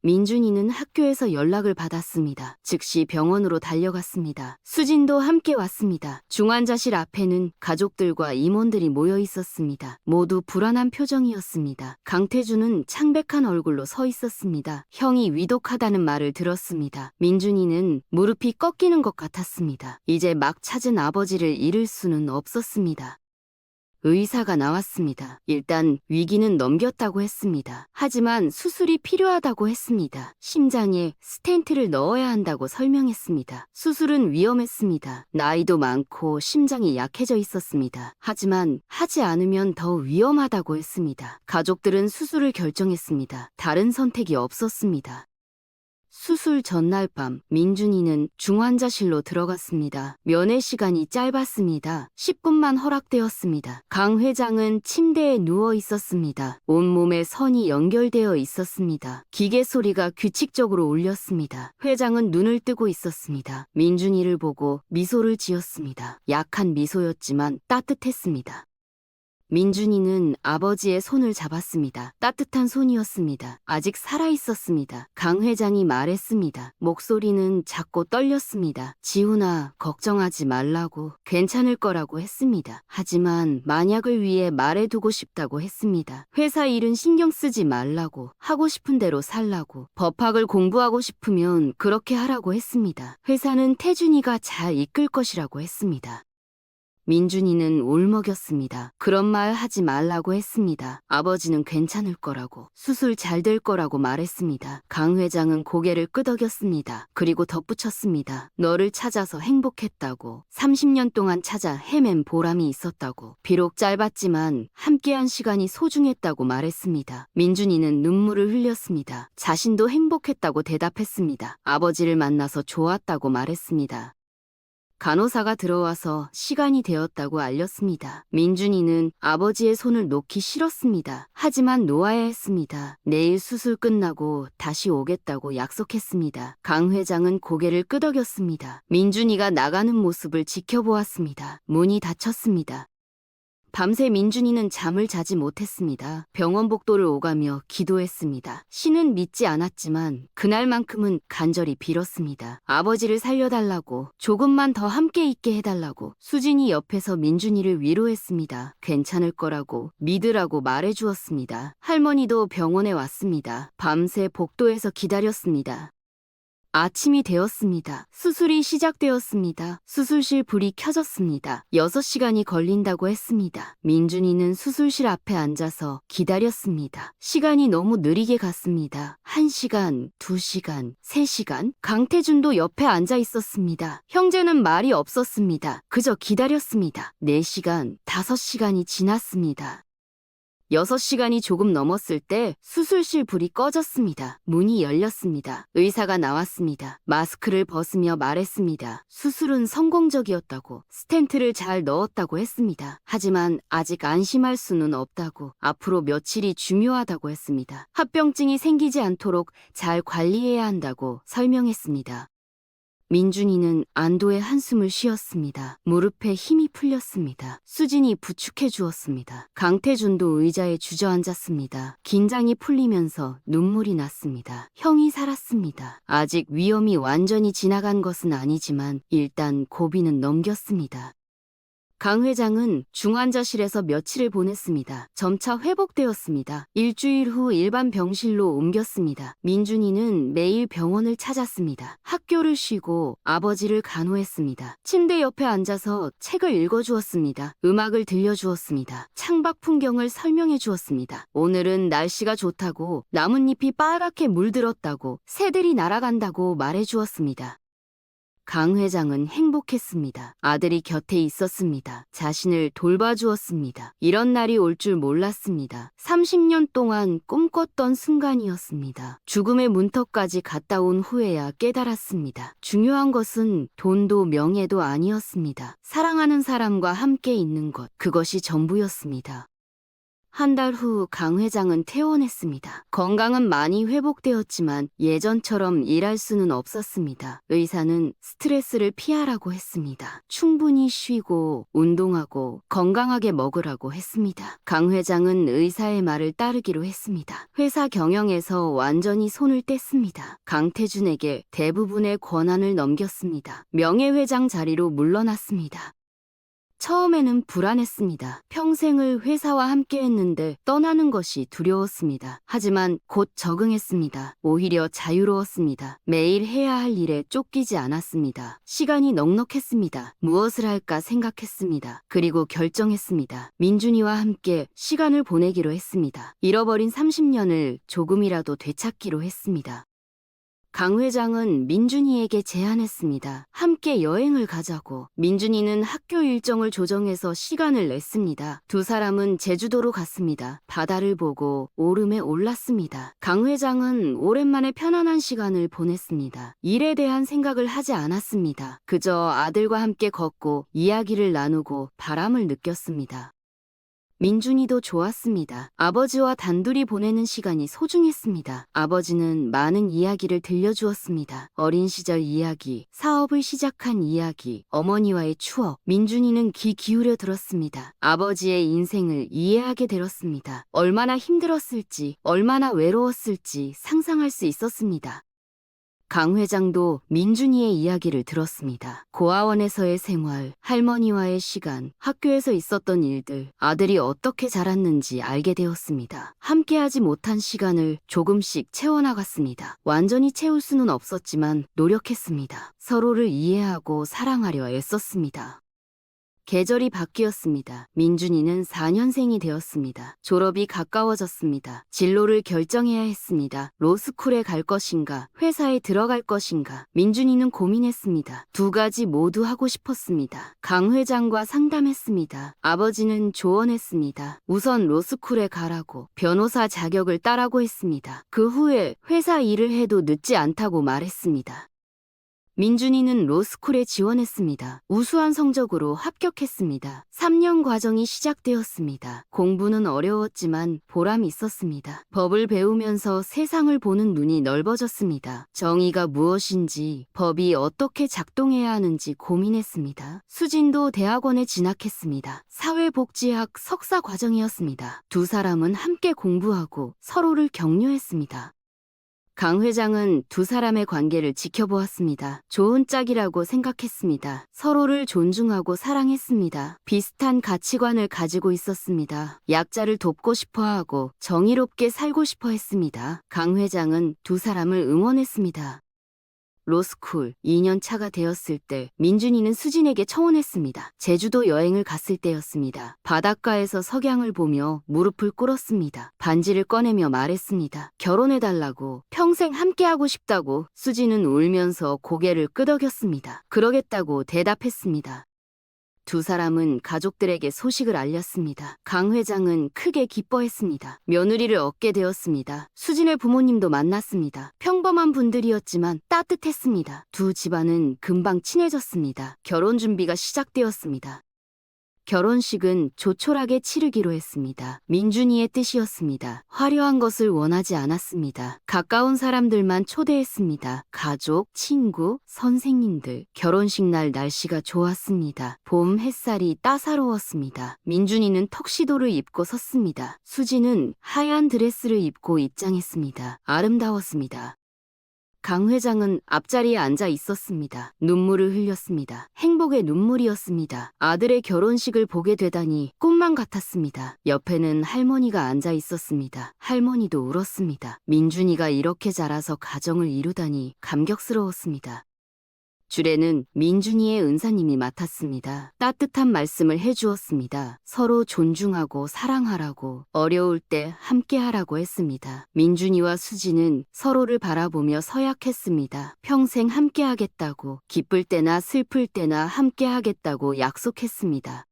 Speaker 2: 민준이는 학교에서 연락을 받았습니다. 즉시 병원으로 달려갔습니다. 수진도 함께 왔습니다. 중환자실 앞에는 가족들과 임원들이 모여 있었습니다. 모두 불안한 표정이었습니다. 강태준은 창백한 얼굴로 서 있었습니다. 형이 위독하다는 말을 들었습니다. 민준이는 무릎이 꺾이는 것 같았습니다. 이제 막 찾은 아버지를 잃을 수는 없었습니다. 의사가 나왔습니다. 일단 위기는 넘겼다고 했습니다. 하지만 수술이 필요하다고 했습니다. 심장에 스텐트를 넣어야 한다고 설명했습니다. 수술은 위험했습니다. 나이도 많고 심장이 약해져 있었습니다. 하지만 하지 않으면 더 위험하다고 했습니다. 가족들은 수술을 결정했습니다. 다른 선택이 없었습니다. 수술 전날 밤 민준이는 중환자실로 들어갔습니다. 면회 시간이 짧았습니다. 10분만 허락되었습니다. 강 회장은 침대에 누워 있었습니다. 온몸에 선이 연결되어 있었습니다. 기계 소리가 규칙적으로 울렸습니다. 회장은 눈을 뜨고 있었습니다. 민준이를 보고 미소를 지었습니다. 약한 미소였지만 따뜻했습니다. 민준이는 아버지의 손을 잡았습니다. 따뜻한 손이었습니다. 아직 살아있었습니다. 강 회장이 말했습니다. 목소리는 작고 떨렸습니다. 지훈아, 걱정하지 말라고, 괜찮을 거라고 했습니다. 하지만 만약을 위해 말해두고 싶다고 했습니다. 회사 일은 신경 쓰지 말라고, 하고 싶은 대로 살라고, 법학을 공부하고 싶으면 그렇게 하라고 했습니다. 회사는 태준이가 잘 이끌 것이라고 했습니다. 민준이는 울먹였습니다. 그런 말 하지 말라고 했습니다. 아버지는 괜찮을 거라고, 수술 잘 될 거라고 말했습니다. 강 회장은 고개를 끄덕였습니다. 그리고 덧붙였습니다. 너를 찾아서 행복했다고, 30년 동안 찾아 헤맨 보람이 있었다고, 비록 짧았지만 함께한 시간이 소중했다고 말했습니다. 민준이는 눈물을 흘렸습니다. 자신도 행복했다고 대답했습니다. 아버지를 만나서 좋았다고 말했습니다. 간호사가 들어와서 시간이 되었다고 알렸습니다. 민준이는 아버지의 손을 놓기 싫었습니다. 하지만 놓아야 했습니다. 내일 수술 끝나고 다시 오겠다고 약속했습니다. 강 회장은 고개를 끄덕였습니다. 민준이가 나가는 모습을 지켜보았습니다. 문이 닫혔습니다. 밤새 민준이는 잠을 자지 못했습니다. 병원 복도를 오가며 기도했습니다. 신은 믿지 않았지만 그날만큼은 간절히 빌었습니다. 아버지를 살려달라고, 조금만 더 함께 있게 해달라고. 수진이 옆에서 민준이를 위로했습니다. 괜찮을 거라고, 믿으라고 말해주었습니다. 할머니도 병원에 왔습니다. 밤새 복도에서 기다렸습니다. 아침이 되었습니다. 수술이 시작되었습니다. 수술실 불이 켜졌습니다. 6시간이 걸린다고 했습니다. 민준이는 수술실 앞에 앉아서 기다렸습니다. 시간이 너무 느리게 갔습니다. 1시간, 2시간, 3시간. 강태준도 옆에 앉아 있었습니다. 형제는 말이 없었습니다. 그저 기다렸습니다. 4시간, 5시간이 지났습니다. 6시간이 조금 넘었을 때 수술실 불이 꺼졌습니다. 문이 열렸습니다. 의사가 나왔습니다. 마스크를 벗으며 말했습니다. 수술은 성공적이었다고, 스텐트를 잘 넣었다고 했습니다. 하지만 아직 안심할 수는 없다고, 앞으로 며칠이 중요하다고 했습니다. 합병증이 생기지 않도록 잘 관리해야 한다고 설명했습니다. 민준이는 안도의 한숨을 쉬었습니다. 무릎에 힘이 풀렸습니다. 수진이 부축해 주었습니다. 강태준도 의자에 주저앉았습니다. 긴장이 풀리면서 눈물이 났습니다. 형이 살았습니다. 아직 위험이 완전히 지나간 것은 아니지만 일단 고비는 넘겼습니다. 강 회장은 중환자실에서 며칠을 보냈습니다. 점차 회복되었습니다. 일주일 후 일반 병실로 옮겼습니다. 민준이는 매일 병원을 찾았습니다. 학교를 쉬고 아버지를 간호했습니다. 침대 옆에 앉아서 책을 읽어주었습니다. 음악을 들려주었습니다. 창밖 풍경을 설명해 주었습니다. 오늘은 날씨가 좋다고, 나뭇잎이 빨갛게 물들었다고, 새들이 날아간다고 말해 주었습니다. 강 회장은 행복했습니다. 아들이 곁에 있었습니다. 자신을 돌봐주었습니다. 이런 날이 올 줄 몰랐습니다. 30년 동안 꿈꿨던 순간이었습니다. 죽음의 문턱까지 갔다 온 후에야 깨달았습니다. 중요한 것은 돈도 명예도 아니었습니다. 사랑하는 사람과 함께 있는 것, 그것이 전부였습니다. 한 달 후 강 회장은 퇴원했습니다. 건강은 많이 회복되었지만 예전처럼 일할 수는 없었습니다. 의사는 스트레스를 피하라고 했습니다. 충분히 쉬고 운동하고 건강하게 먹으라고 했습니다. 강 회장은 의사의 말을 따르기로 했습니다. 회사 경영에서 완전히 손을 뗐습니다. 강태준에게 대부분의 권한을 넘겼습니다. 명예회장 자리로 물러났습니다. 처음에는 불안했습니다. 평생을 회사와 함께 했는데 떠나는 것이 두려웠습니다. 하지만 곧 적응했습니다. 오히려 자유로웠습니다. 매일 해야 할 일에 쫓기지 않았습니다. 시간이 넉넉했습니다. 무엇을 할까 생각했습니다. 그리고 결정했습니다. 민준이와 함께 시간을 보내기로 했습니다. 잃어버린 30년을 조금이라도 되찾기로 했습니다. 강 회장은 민준이에게 제안했습니다. 함께 여행을 가자고. 민준이는 학교 일정을 조정해서 시간을 냈습니다. 두 사람은 제주도로 갔습니다. 바다를 보고 오름에 올랐습니다. 강 회장은 오랜만에 편안한 시간을 보냈습니다. 일에 대한 생각을 하지 않았습니다. 그저 아들과 함께 걷고 이야기를 나누고 바람을 느꼈습니다. 민준이도 좋았습니다. 아버지와 단둘이 보내는 시간이 소중했습니다. 아버지는 많은 이야기를 들려주었습니다. 어린 시절 이야기, 사업을 시작한 이야기, 어머니와의 추억. 민준이는 귀 기울여 들었습니다. 아버지의 인생을 이해하게 되었습니다. 얼마나 힘들었을지, 얼마나 외로웠을지 상상할 수 있었습니다. 강 회장도 민준이의 이야기를 들었습니다. 고아원에서의 생활, 할머니와의 시간, 학교에서 있었던 일들, 아들이 어떻게 자랐는지 알게 되었습니다. 함께하지 못한 시간을 조금씩 채워나갔습니다. 완전히 채울 수는 없었지만 노력했습니다. 서로를 이해하고 사랑하려 애썼습니다. 계절이 바뀌었습니다. 민준이는 4년생이 되었습니다. 졸업이 가까워졌습니다. 진로를 결정해야 했습니다. 로스쿨에 갈 것인가, 회사에 들어갈 것인가. 민준이는 고민했습니다. 두 가지 모두 하고 싶었습니다. 강 회장과 상담했습니다. 아버지는 조언했습니다. 우선 로스쿨에 가라고, 변호사 자격을 따라고 했습니다. 그 후에 회사 일을 해도 늦지 않다고 말했습니다. 민준이는 로스쿨에 지원했습니다. 우수한 성적으로 합격했습니다. 3년 과정이 시작되었습니다. 공부는 어려웠지만 보람이 있었습니다. 법을 배우면서 세상을 보는 눈이 넓어졌습니다. 정의가 무엇인지, 법이 어떻게 작동해야 하는지 고민했습니다. 수진도 대학원에 진학했습니다. 사회복지학 석사 과정이었습니다. 두 사람은 함께 공부하고 서로를 격려했습니다. 강 회장은 두 사람의 관계를 지켜보았습니다. 좋은 짝이라고 생각했습니다. 서로를 존중하고 사랑했습니다. 비슷한 가치관을 가지고 있었습니다. 약자를 돕고 싶어 하고 정의롭게 살고 싶어 했습니다. 강 회장은 두 사람을 응원했습니다. 로스쿨 2년 차가 되었을 때 민준이는 수진에게 청혼했습니다. 제주도 여행을 갔을 때였습니다. 바닷가에서 석양을 보며 무릎을 꿇었습니다. 반지를 꺼내며 말했습니다. 결혼해달라고, 평생 함께하고 싶다고. 수진은 울면서 고개를 끄덕였습니다. 그러겠다고 대답했습니다. 두 사람은 가족들에게 소식을 알렸습니다. 강 회장은 크게 기뻐했습니다. 며느리를 얻게 되었습니다. 수진의 부모님도 만났습니다. 평범한 분들이었지만 따뜻했습니다. 두 집안은 금방 친해졌습니다. 결혼 준비가 시작되었습니다. 결혼식은 조촐하게 치르기로 했습니다. 민준이의 뜻이었습니다. 화려한 것을 원하지 않았습니다. 가까운 사람들만 초대했습니다. 가족, 친구, 선생님들. 결혼식 날 날씨가 좋았습니다. 봄 햇살이 따사로웠습니다. 민준이는 턱시도를 입고 섰습니다. 수지는 하얀 드레스를 입고 입장했습니다. 아름다웠습니다. 강 회장은 앞자리에 앉아 있었습니다. 눈물을 흘렸습니다. 행복의 눈물이었습니다. 아들의 결혼식을 보게 되다니 꿈만 같았습니다. 옆에는 할머니가 앉아 있었습니다. 할머니도 울었습니다. 민준이가 이렇게 자라서 가정을 이루다니 감격스러웠습니다. 주례는 민준이의 은사님이 맡았습니다. 따뜻한 말씀을 해주었습니다. 서로 존중하고 사랑하라고, 어려울 때 함께하라고 했습니다. 민준이와 수지는 서로를 바라보며 서약했습니다. 평생 함께하겠다고, 기쁠 때나 슬플 때나 함께하겠다고 약속했습니다.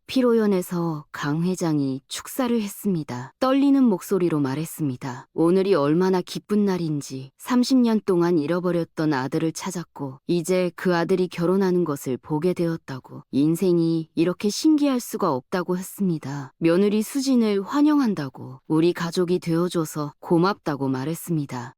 Speaker 2: 피로연에서 강 회장이 축사를 했습니다. 떨리는 목소리로 말했습니다. 오늘이 얼마나 기쁜 날인지. 30년 동안 잃어버렸던 아들을 찾았고 이제 그 아들이 결혼하는 것을 보게 되었다고. 인생이 이렇게 신기할 수가 없다고 했습니다. 며느리 수진을 환영한다고, 우리 가족이 되어줘서 고맙다고 말했습니다.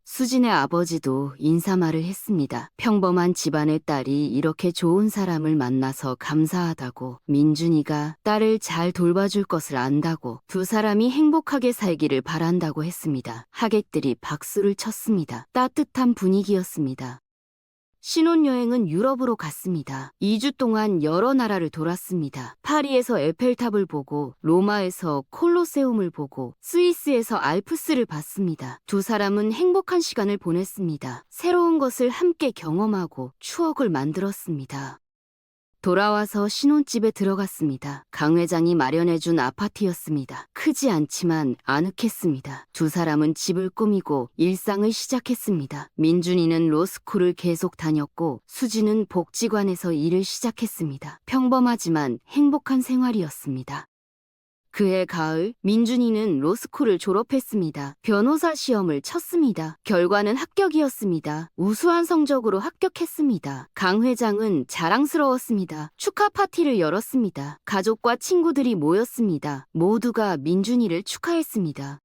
Speaker 2: 수진의 아버지도 인사말을 했습니다. 평범한 집안의 딸이 이렇게 좋은 사람을 만나서 감사하다고, 민준이가 딸을 잘 돌봐줄 것을 안다고, 두 사람이 행복하게 살기를 바란다고 했습니다. 하객들이 박수를 쳤습니다. 따뜻한 분위기였습니다. 신혼여행은 유럽으로 갔습니다. 2주 동안 여러 나라를 돌았습니다. 파리에서 에펠탑을 보고, 로마에서 콜로세움을 보고, 스위스에서 알프스를 봤습니다. 두 사람은 행복한 시간을 보냈습니다. 새로운 것을 함께 경험하고 추억을 만들었습니다. 돌아와서 신혼집에 들어갔습니다. 강 회장이 마련해준 아파트였습니다. 크지 않지만 아늑했습니다. 두 사람은 집을 꾸미고 일상을 시작했습니다. 민준이는 로스쿨을 계속 다녔고 수지는 복지관에서 일을 시작했습니다. 평범하지만 행복한 생활이었습니다. 그해 가을, 민준이는 로스쿨을 졸업했습니다. 변호사 시험을 쳤습니다. 결과는 합격이었습니다. 우수한 성적으로 합격했습니다. 강 회장은 자랑스러웠습니다. 축하 파티를 열었습니다. 가족과 친구들이 모였습니다. 모두가 민준이를 축하했습니다.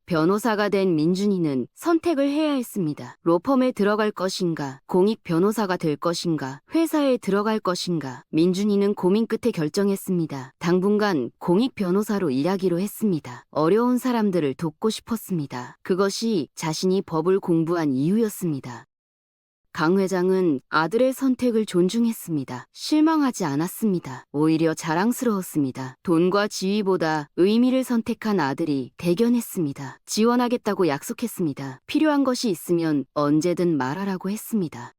Speaker 2: 변호사가 된 민준이는 선택을 해야 했습니다. 로펌에 들어갈 것인가, 공익 변호사가 될 것인가, 회사에 들어갈 것인가. 민준이는 고민 끝에 결정했습니다. 당분간 공익 변호사로 일하기로 했습니다. 어려운 사람들을 돕고 싶었습니다. 그것이 자신이 법을 공부한 이유였습니다. 강 회장은 아들의 선택을 존중했습니다. 실망하지 않았습니다. 오히려 자랑스러웠습니다. 돈과 지위보다 의미를 선택한 아들이 대견했습니다. 지원하겠다고 약속했습니다. 필요한 것이 있으면 언제든 말하라고 했습니다.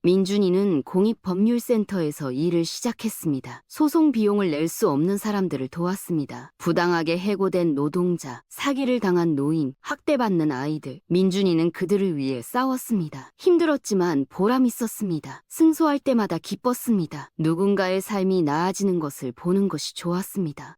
Speaker 2: 민준이는 공익법률센터에서 일을 시작했습니다. 소송 비용을 낼 수 없는 사람들을 도왔습니다. 부당하게 해고된 노동자, 사기를 당한 노인, 학대받는 아이들. 민준이는 그들을 위해 싸웠습니다. 힘들었지만 보람 있었습니다. 승소할 때마다 기뻤습니다. 누군가의 삶이 나아지는 것을 보는 것이 좋았습니다.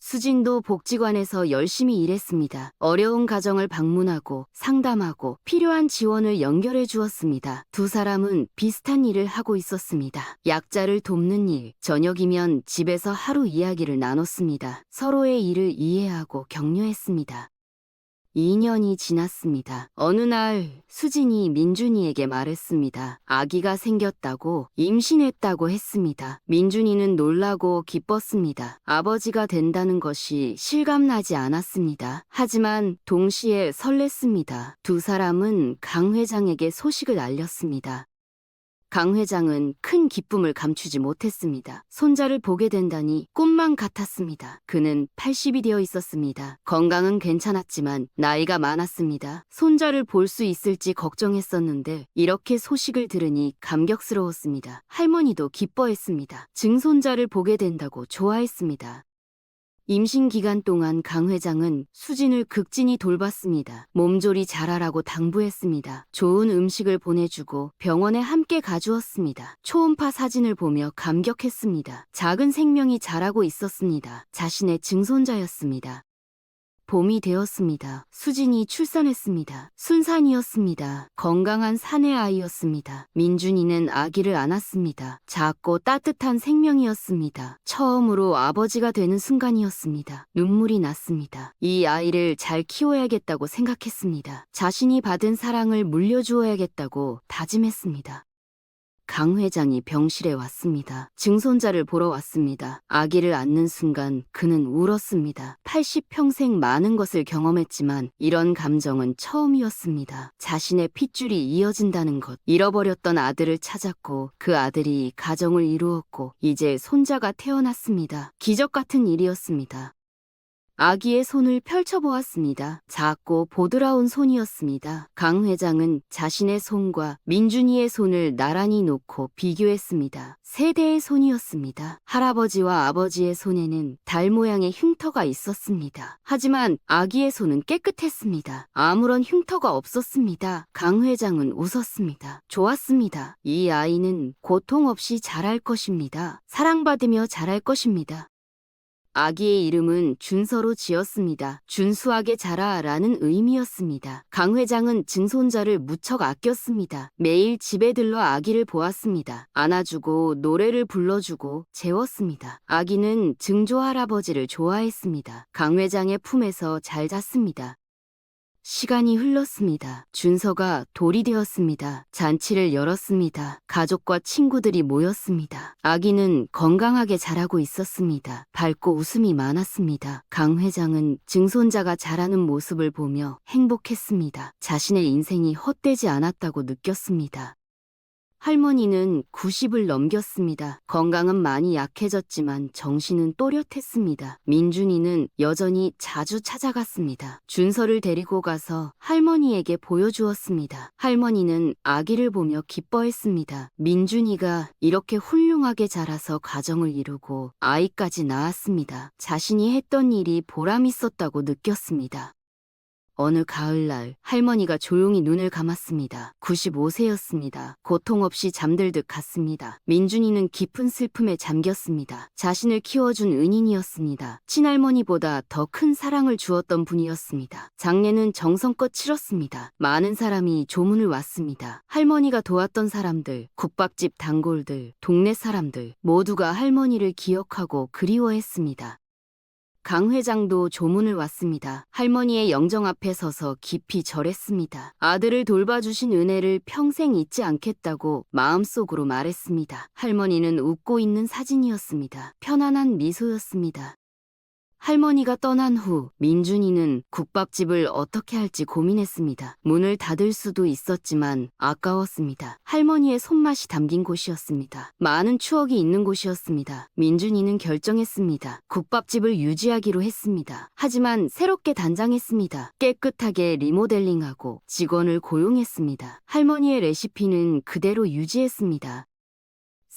Speaker 2: 수진도 복지관에서 열심히 일했습니다. 어려운 가정을 방문하고 상담하고 필요한 지원을 연결해 주었습니다. 두 사람은 비슷한 일을 하고 있었습니다. 약자를 돕는 일, 저녁이면 집에서 하루 이야기를 나눴습니다. 서로의 일을 이해하고 격려했습니다. 2년이 지났습니다. 어느 날 수진이 민준이에게 말했습니다. 아기가 생겼다고, 임신했다고 했습니다. 민준이는 놀라고 기뻤습니다. 아버지가 된다는 것이 실감나지 않았습니다. 하지만 동시에 설렜습니다. 두 사람은 강 회장에게 소식을 알렸습니다. 강 회장은 큰 기쁨을 감추지 못했습니다. 손자를 보게 된다니 꿈만 같았습니다. 그는 80이 되어 있었습니다. 건강은 괜찮았지만 나이가 많았습니다. 손자를 볼 수 있을지 걱정했었는데 이렇게 소식을 들으니 감격스러웠습니다. 할머니도 기뻐했습니다. 증손자를 보게 된다고 좋아했습니다. 임신 기간 동안 강 회장은 수진을 극진히 돌봤습니다. 몸조리 잘하라고 당부했습니다. 좋은 음식을 보내주고 병원에 함께 가주었습니다. 초음파 사진을 보며 감격했습니다. 작은 생명이 자라고 있었습니다. 자신의 증손자였습니다. 봄이 되었습니다. 수진이 출산했습니다. 순산이었습니다. 건강한 사내 아이였습니다. 민준이는 아기를 안았습니다. 작고 따뜻한 생명이었습니다. 처음으로 아버지가 되는 순간이었습니다. 눈물이 났습니다. 이 아이를 잘 키워야겠다고 생각했습니다. 자신이 받은 사랑을 물려주어야겠다고 다짐했습니다. 강 회장이 병실에 왔습니다. 증손자를 보러 왔습니다. 아기를 안는 순간 그는 울었습니다. 80평생 많은 것을 경험했지만 이런 감정은 처음이었습니다. 자신의 핏줄이 이어진다는 것, 잃어버렸던 아들을 찾았고 그 아들이 가정을 이루었고 이제 손자가 태어났습니다. 기적 같은 일이었습니다. 아기의 손을 펼쳐보았습니다. 작고 보드라운 손이었습니다. 강 회장은 자신의 손과 민준이의 손을 나란히 놓고 비교했습니다. 세 대의 손이었습니다. 할아버지와 아버지의 손에는 달 모양의 흉터가 있었습니다. 하지만 아기의 손은 깨끗했습니다. 아무런 흉터가 없었습니다. 강 회장은 웃었습니다. 좋았습니다. 이 아이는 고통 없이 자랄 것입니다. 사랑받으며 자랄 것입니다. 아기의 이름은 준서로 지었습니다. 준수하게 자라라는 의미였습니다. 강 회장은 증손자를 무척 아꼈습니다. 매일 집에 들러 아기를 보았습니다. 안아주고 노래를 불러주고 재웠습니다. 아기는 증조 할아버지를 좋아했습니다. 강 회장의 품에서 잘 잤습니다. 시간이 흘렀습니다. 준서가 돌이 되었습니다. 잔치를 열었습니다. 가족과 친구들이 모였습니다. 아기는 건강하게 자라고 있었습니다. 밝고 웃음이 많았습니다. 강 회장은 증손자가 자라는 모습을 보며 행복했습니다. 자신의 인생이 헛되지 않았다고 느꼈습니다. 할머니는 90을 넘겼습니다. 건강은 많이 약해졌지만 정신은 또렷했습니다. 민준이는 여전히 자주 찾아갔습니다. 준서를 데리고 가서 할머니에게 보여주었습니다. 할머니는 아기를 보며 기뻐했습니다. 민준이가 이렇게 훌륭하게 자라서 가정을 이루고 아이까지 낳았습니다. 자신이 했던 일이 보람 있었다고 느꼈습니다. 어느 가을날 할머니가 조용히 눈을 감았습니다. 95세였습니다. 고통 없이 잠들듯 갔습니다. 민준이는 깊은 슬픔에 잠겼습니다. 자신을 키워준 은인이었습니다. 친할머니보다 더 큰 사랑을 주었던 분이었습니다. 장례는 정성껏 치렀습니다. 많은 사람이 조문을 왔습니다. 할머니가 도왔던 사람들, 국밥집 단골들, 동네 사람들 모두가 할머니를 기억하고 그리워했습니다. 강 회장도 조문을 왔습니다. 할머니의 영정 앞에 서서 깊이 절했습니다. 아들을 돌봐주신 은혜를 평생 잊지 않겠다고 마음속으로 말했습니다. 할머니는 웃고 있는 사진이었습니다. 편안한 미소였습니다. 할머니가 떠난 후 민준이는 국밥집을 어떻게 할지 고민했습니다. 문을 닫을 수도 있었지만 아까웠습니다. 할머니의 손맛이 담긴 곳이었습니다. 많은 추억이 있는 곳이었습니다. 민준이는 결정했습니다. 국밥집을 유지하기로 했습니다. 하지만 새롭게 단장했습니다. 깨끗하게 리모델링하고 직원을 고용했습니다. 할머니의 레시피는 그대로 유지했습니다.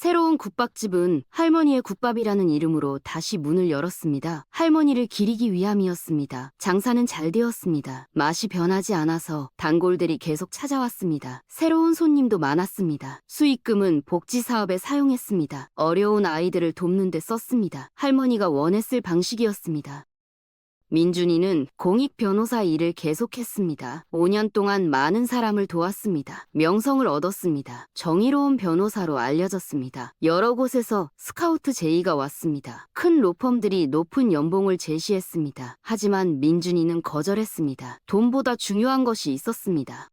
Speaker 2: 새로운 국밥집은 할머니의 국밥이라는 이름으로 다시 문을 열었습니다. 할머니를 기리기 위함이었습니다. 장사는 잘 되었습니다. 맛이 변하지 않아서 단골들이 계속 찾아왔습니다. 새로운 손님도 많았습니다. 수익금은 복지 사업에 사용했습니다. 어려운 아이들을 돕는 데 썼습니다. 할머니가 원했을 방식이었습니다. 민준이는 공익 변호사 일을 계속했습니다. 5년 동안 많은 사람을 도왔습니다. 명성을 얻었습니다. 정의로운 변호사로 알려졌습니다. 여러 곳에서 스카우트 제의가 왔습니다. 큰 로펌들이 높은 연봉을 제시했습니다. 하지만 민준이는 거절했습니다. 돈보다 중요한 것이 있었습니다.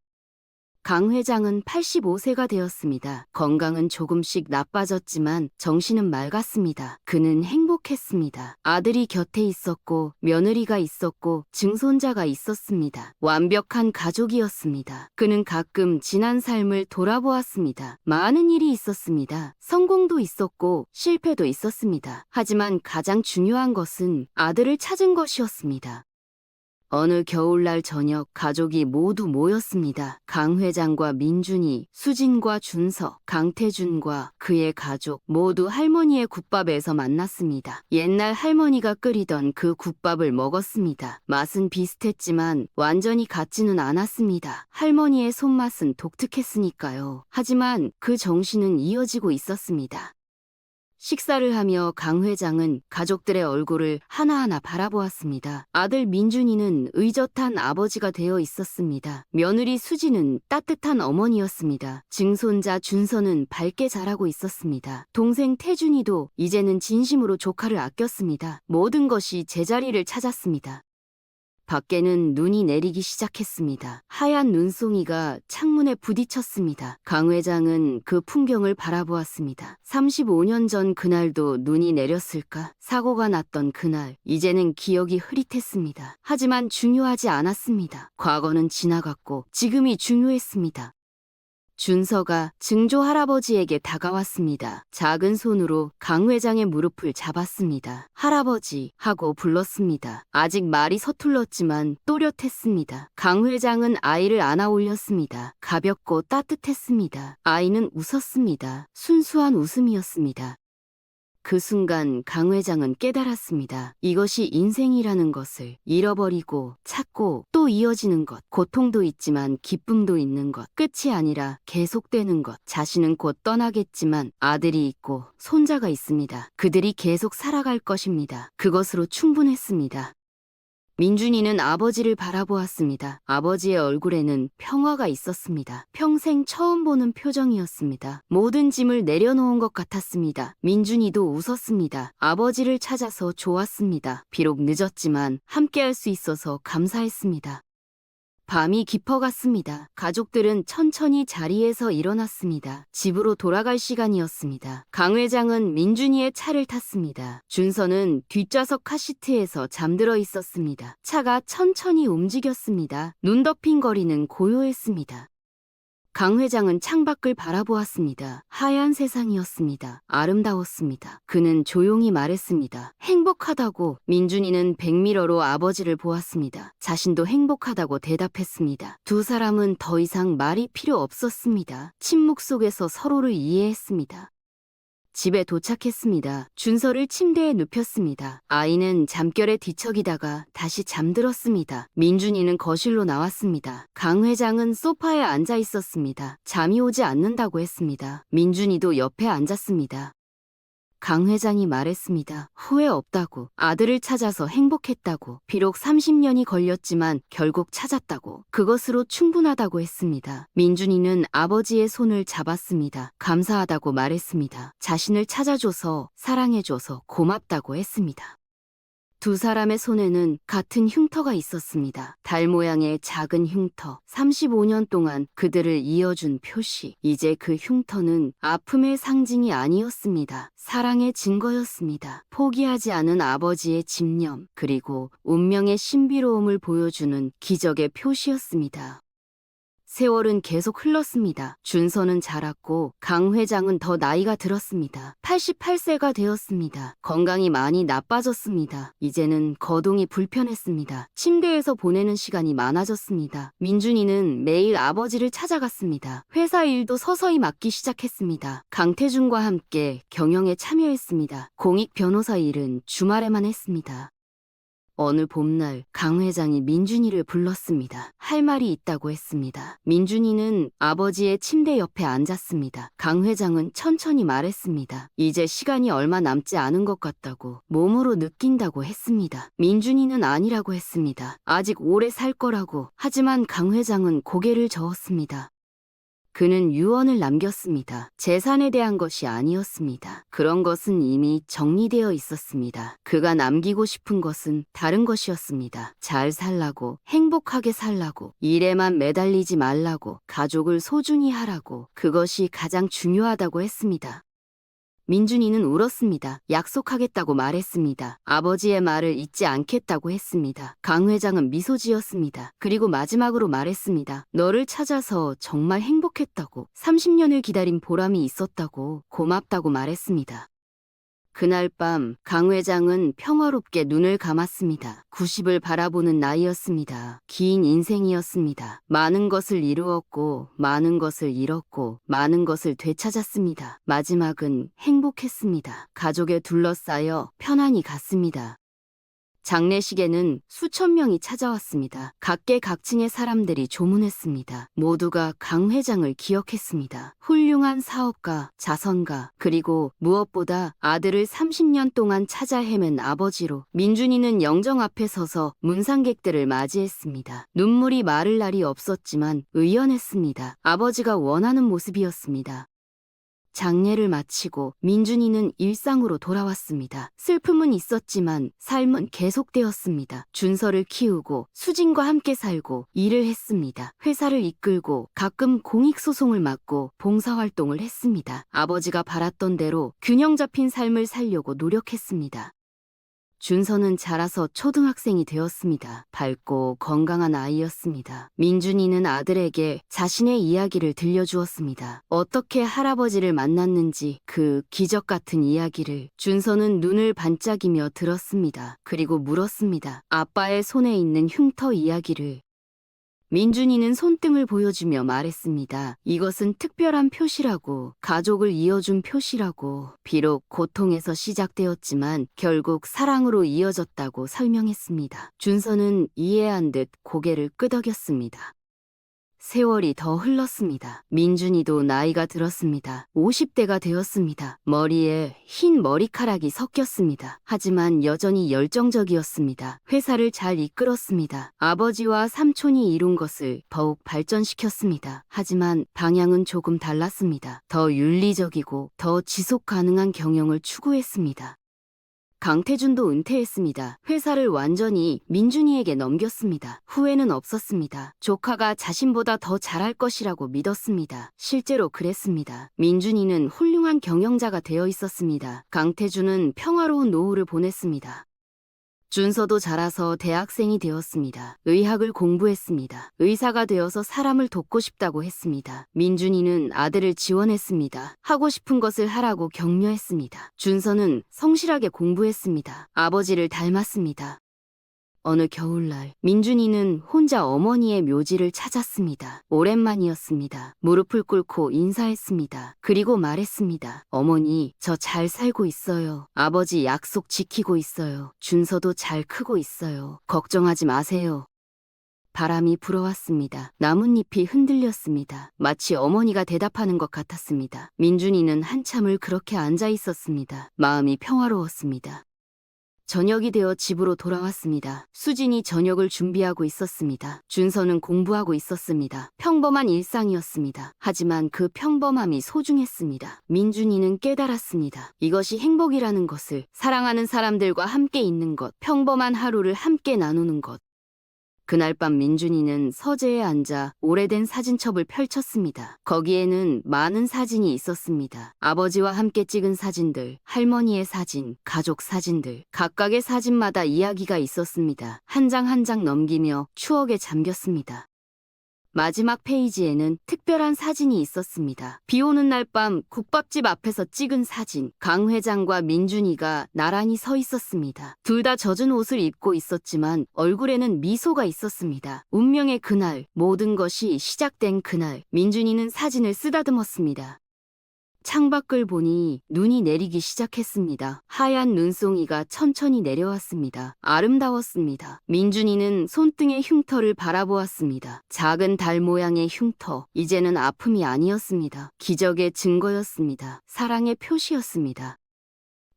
Speaker 2: 강 회장은 85세가 되었습니다. 건강은 조금씩 나빠졌지만 정신은 맑았습니다. 그는 행복했습니다. 아들이 곁에 있었고 며느리가 있었고 증손자가 있었습니다. 완벽한 가족이었습니다. 그는 가끔 지난 삶을 돌아보았습니다. 많은 일이 있었습니다. 성공도 있었고 실패도 있었습니다. 하지만 가장 중요한 것은 아들을 찾은 것이었습니다. 어느 겨울날 저녁 가족이 모두 모였습니다. 강 회장과 민준이, 수진과 준서, 강태준과 그의 가족 모두 할머니의 국밥에서 만났습니다. 옛날 할머니가 끓이던 그 국밥을 먹었습니다. 맛은 비슷했지만 완전히 같지는 않았습니다. 할머니의 손맛은 독특했으니까요. 하지만 그 정신은 이어지고 있었습니다. 식사를 하며 강 회장은 가족들의 얼굴을 하나하나 바라보았습니다. 아들 민준이는 의젓한 아버지가 되어 있었습니다. 며느리 수지는 따뜻한 어머니였습니다. 증손자 준서는 밝게 자라고 있었습니다. 동생 태준이도 이제는 진심으로 조카를 아꼈습니다. 모든 것이 제자리를 찾았습니다. 밖에는 눈이 내리기 시작했습니다. 하얀 눈송이가 창문에 부딪혔습니다. 강 회장은 그 풍경을 바라보았습니다. 35년 전 그날도 눈이 내렸을까? 사고가 났던 그날, 이제는 기억이 흐릿했습니다. 하지만 중요하지 않았습니다. 과거는 지나갔고 지금이 중요했습니다. 준서가 증조 할아버지에게 다가왔습니다. 작은 손으로 강 회장의 무릎을 잡았습니다. 할아버지 하고 불렀습니다. 아직 말이 서툴렀지만 또렷했습니다. 강 회장은 아이를 안아 올렸습니다. 가볍고 따뜻했습니다. 아이는 웃었습니다. 순수한 웃음이었습니다. 그 순간 강 회장은 깨달았습니다. 이것이 인생이라는 것을 잃어버리고 찾고 또 이어지는 것, 고통도 있지만 기쁨도 있는 것, 끝이 아니라 계속되는 것. 자신은 곧 떠나겠지만 아들이 있고 손자가 있습니다. 그들이 계속 살아갈 것입니다. 그것으로 충분했습니다. 민준이는 아버지를 바라보았습니다. 아버지의 얼굴에는 평화가 있었습니다. 평생 처음 보는 표정이었습니다. 모든 짐을 내려놓은 것 같았습니다. 민준이도 웃었습니다. 아버지를 찾아서 좋았습니다. 비록 늦었지만 함께할 수 있어서 감사했습니다. 밤이 깊어갔습니다. 가족들은 천천히 자리에서 일어났습니다. 집으로 돌아갈 시간이었습니다. 강 회장은 민준이의 차를 탔습니다. 준서는 뒷좌석 카시트에서 잠들어 있었습니다. 차가 천천히 움직였습니다. 눈 덮인 거리는 고요했습니다. 강 회장은 창밖을 바라보았습니다. 하얀 세상이었습니다. 아름다웠습니다. 그는 조용히 말했습니다. 행복하다고. 민준이는 백미러로 아버지를 보았습니다. 자신도 행복하다고 대답했습니다. 두 사람은 더 이상 말이 필요 없었습니다. 침묵 속에서 서로를 이해했습니다. 집에 도착했습니다. 준서를 침대에 눕혔습니다. 아이는 잠결에 뒤척이다가 다시 잠들었습니다. 민준이는 거실로 나왔습니다. 강 회장은 소파에 앉아 있었습니다. 잠이 오지 않는다고 했습니다. 민준이도 옆에 앉았습니다. 강 회장이 말했습니다. 후회 없다고. 아들을 찾아서 행복했다고. 비록 30년이 걸렸지만 결국 찾았다고. 그것으로 충분하다고 했습니다. 민준이는 아버지의 손을 잡았습니다. 감사하다고 말했습니다. 자신을 찾아줘서 사랑해줘서 고맙다고 했습니다. 두 사람의 손에는 같은 흉터가 있었습니다. 달 모양의 작은 흉터. 35년 동안 그들을 이어준 표시. 이제 그 흉터는 아픔의 상징이 아니었습니다. 사랑의 증거였습니다. 포기하지 않은 아버지의 집념, 그리고 운명의 신비로움을 보여주는 기적의 표시였습니다. 세월은 계속 흘렀습니다. 준서는 자랐고 강 회장은 더 나이가 들었습니다. 88세가 되었습니다. 건강이 많이 나빠졌습니다. 이제는 거동이 불편했습니다. 침대에서 보내는 시간이 많아졌습니다. 민준이는 매일 아버지를 찾아갔습니다. 회사 일도 서서히 맡기 시작했습니다. 강태준과 함께 경영에 참여했습니다. 공익 변호사 일은 주말에만 했습니다. 어느 봄날 강 회장이 민준이를 불렀습니다. 할 말이 있다고 했습니다. 민준이는 아버지의 침대 옆에 앉았습니다. 강 회장은 천천히 말했습니다. 이제 시간이 얼마 남지 않은 것 같다고, 몸으로 느낀다고 했습니다. 민준이는 아니라고 했습니다. 아직 오래 살 거라고. 하지만 강 회장은 고개를 저었습니다. 그는 유언을 남겼습니다. 재산에 대한 것이 아니었습니다. 그런 것은 이미 정리되어 있었습니다. 그가 남기고 싶은 것은 다른 것이었습니다. 잘 살라고, 행복하게 살라고, 일에만 매달리지 말라고, 가족을 소중히 하라고. 그것이 가장 중요하다고 했습니다. 민준이는 울었습니다. 약속하겠다고 말했습니다. 아버지의 말을 잊지 않겠다고 했습니다. 강 회장은 미소 지었습니다. 그리고 마지막으로 말했습니다. 너를 찾아서 정말 행복했다고, 30년을 기다린 보람이 있었다고, 고맙다고 말했습니다. 그날 밤 강 회장은 평화롭게 눈을 감았습니다. 90을 바라보는 나이였습니다. 긴 인생이었습니다. 많은 것을 이루었고, 많은 것을 잃었고, 많은 것을 되찾았습니다. 마지막은 행복했습니다. 가족에 둘러싸여 편안히 갔습니다. 장례식에는 수천 명이 찾아왔습니다. 각계각층의 사람들이 조문했습니다. 모두가 강 회장을 기억했습니다. 훌륭한 사업가, 자선가, 그리고 무엇보다 아들을 30년 동안 찾아 헤맨 아버지로. 민준이는 영정 앞에 서서 문상객들을 맞이했습니다. 눈물이 마를 날이 없었지만 의연했습니다. 아버지가 원하는 모습이었습니다. 장례를 마치고 민준이는 일상으로 돌아왔습니다. 슬픔은 있었지만 삶은 계속되었습니다. 준서를 키우고 수진과 함께 살고 일을 했습니다. 회사를 이끌고 가끔 공익소송을 맡고 봉사활동을 했습니다. 아버지가 바랐던 대로 균형 잡힌 삶을 살려고 노력했습니다. 준서는 자라서 초등학생이 되었습니다. 밝고 건강한 아이였습니다. 민준이는 아들에게 자신의 이야기를 들려주었습니다. 어떻게 할아버지를 만났는지, 그 기적 같은 이야기를. 준서는 눈을 반짝이며 들었습니다. 그리고 물었습니다. 아빠의 손에 있는 흉터 이야기를. 민준이는 손등을 보여주며 말했습니다. 이것은 특별한 표시라고, 가족을 이어준 표시라고, 비록 고통에서 시작되었지만 결국 사랑으로 이어졌다고 설명했습니다. 준서는 이해한 듯 고개를 끄덕였습니다. 세월이 더 흘렀습니다. 민준이도 나이가 들었습니다. 50대가 되었습니다. 머리에 흰 머리카락이 섞였습니다. 하지만 여전히 열정적이었습니다. 회사를 잘 이끌었습니다. 아버지와 삼촌이 이룬 것을 더욱 발전시켰습니다. 하지만 방향은 조금 달랐습니다. 더 윤리적이고 더 지속 가능한 경영을 추구했습니다. 강태준도 은퇴했습니다. 회사를 완전히 민준이에게 넘겼습니다. 후회는 없었습니다. 조카가 자신보다 더 잘할 것이라고 믿었습니다. 실제로 그랬습니다. 민준이는 훌륭한 경영자가 되어 있었습니다. 강태준은 평화로운 노후를 보냈습니다. 준서도 자라서 대학생이 되었습니다. 의학을 공부했습니다. 의사가 되어서 사람을 돕고 싶다고 했습니다. 민준이는 아들을 지원했습니다. 하고 싶은 것을 하라고 격려했습니다. 준서는 성실하게 공부했습니다. 아버지를 닮았습니다. 어느 겨울날 민준이는 혼자 어머니의 묘지를 찾았습니다. 오랜만이었습니다. 무릎을 꿇고 인사했습니다. 그리고 말했습니다. 어머니, 저 잘 살고 있어요. 아버지 약속 지키고 있어요. 준서도 잘 크고 있어요. 걱정하지 마세요. 바람이 불어왔습니다. 나뭇잎이 흔들렸습니다. 마치 어머니가 대답하는 것 같았습니다. 민준이는 한참을 그렇게 앉아 있었습니다. 마음이 평화로웠습니다. 저녁이 되어 집으로 돌아왔습니다. 수진이 저녁을 준비하고 있었습니다. 준서는 공부하고 있었습니다. 평범한 일상이었습니다. 하지만 그 평범함이 소중했습니다. 민준이는 깨달았습니다. 이것이 행복이라는 것을, 사랑하는 사람들과 함께 있는 것, 평범한 하루를 함께 나누는 것. 그날 밤 민준이는 서재에 앉아 오래된 사진첩을 펼쳤습니다. 거기에는 많은 사진이 있었습니다. 아버지와 함께 찍은 사진들, 할머니의 사진, 가족 사진들, 각각의 사진마다 이야기가 있었습니다. 한 장 한 장 넘기며 추억에 잠겼습니다. 마지막 페이지에는 특별한 사진이 있었습니다. 비 오는 날 밤 국밥집 앞에서 찍은 사진. 강 회장과 민준이가 나란히 서 있었습니다. 둘 다 젖은 옷을 입고 있었지만 얼굴에는 미소가 있었습니다. 운명의 그날, 모든 것이 시작된 그날, 민준이는 사진을 쓰다듬었습니다. 창밖을 보니 눈이 내리기 시작했습니다. 하얀 눈송이가 천천히 내려왔습니다. 아름다웠습니다. 민준이는 손등의 흉터를 바라보았습니다. 작은 달 모양의 흉터, 이제는 아픔이 아니었습니다. 기적의 증거였습니다. 사랑의 표시였습니다.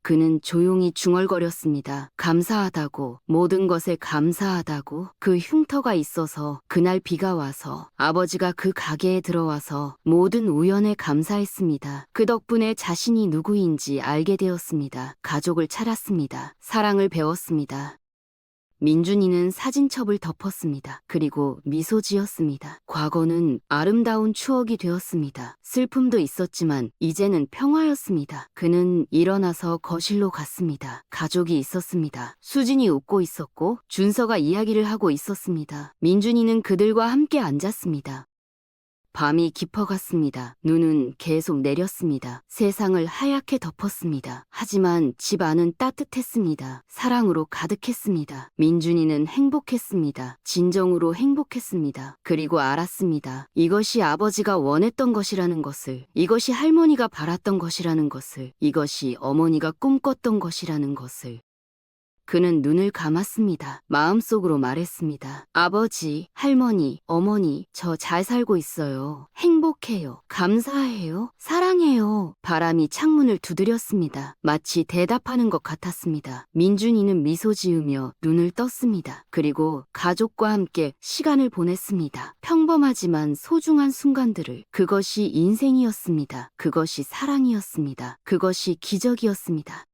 Speaker 2: 그는 조용히 중얼거렸습니다. 감사하다고, 모든 것에 감사하다고. 그 흉터가 있어서, 그날 비가 와서, 아버지가 그 가게에 들어와서 모든 우연에 감사했습니다. 그 덕분에 자신이 누구인지 알게 되었습니다. 가족을 찾았습니다. 사랑을 배웠습니다. 민준이는 사진첩을 덮었습니다. 그리고 미소 지었습니다. 과거는 아름다운 추억이 되었습니다. 슬픔도 있었지만 이제는 평화였습니다. 그는 일어나서 거실로 갔습니다. 가족이 있었습니다. 수진이 웃고 있었고 준서가 이야기를 하고 있었습니다. 민준이는 그들과 함께 앉았습니다. 밤이 깊어갔습니다. 눈은 계속 내렸습니다. 세상을 하얗게 덮었습니다. 하지만 집 안은 따뜻했습니다. 사랑으로 가득했습니다. 민준이는 행복했습니다. 진정으로 행복했습니다. 그리고 알았습니다. 이것이 아버지가 원했던 것이라는 것을, 이것이 할머니가 바랐던 것이라는 것을, 이것이 어머니가 꿈꿨던 것이라는 것을. 그는 눈을 감았습니다. 마음속으로 말했습니다. 아버지, 할머니, 어머니, 저 잘 살고 있어요. 행복해요. 감사해요. 사랑해요. 바람이 창문을 두드렸습니다. 마치 대답하는 것 같았습니다. 민준이는 미소 지으며 눈을 떴습니다. 그리고 가족과 함께 시간을 보냈습니다. 평범하지만 소중한 순간들을. 그것이 인생이었습니다. 그것이 사랑이었습니다. 그것이 기적이었습니다.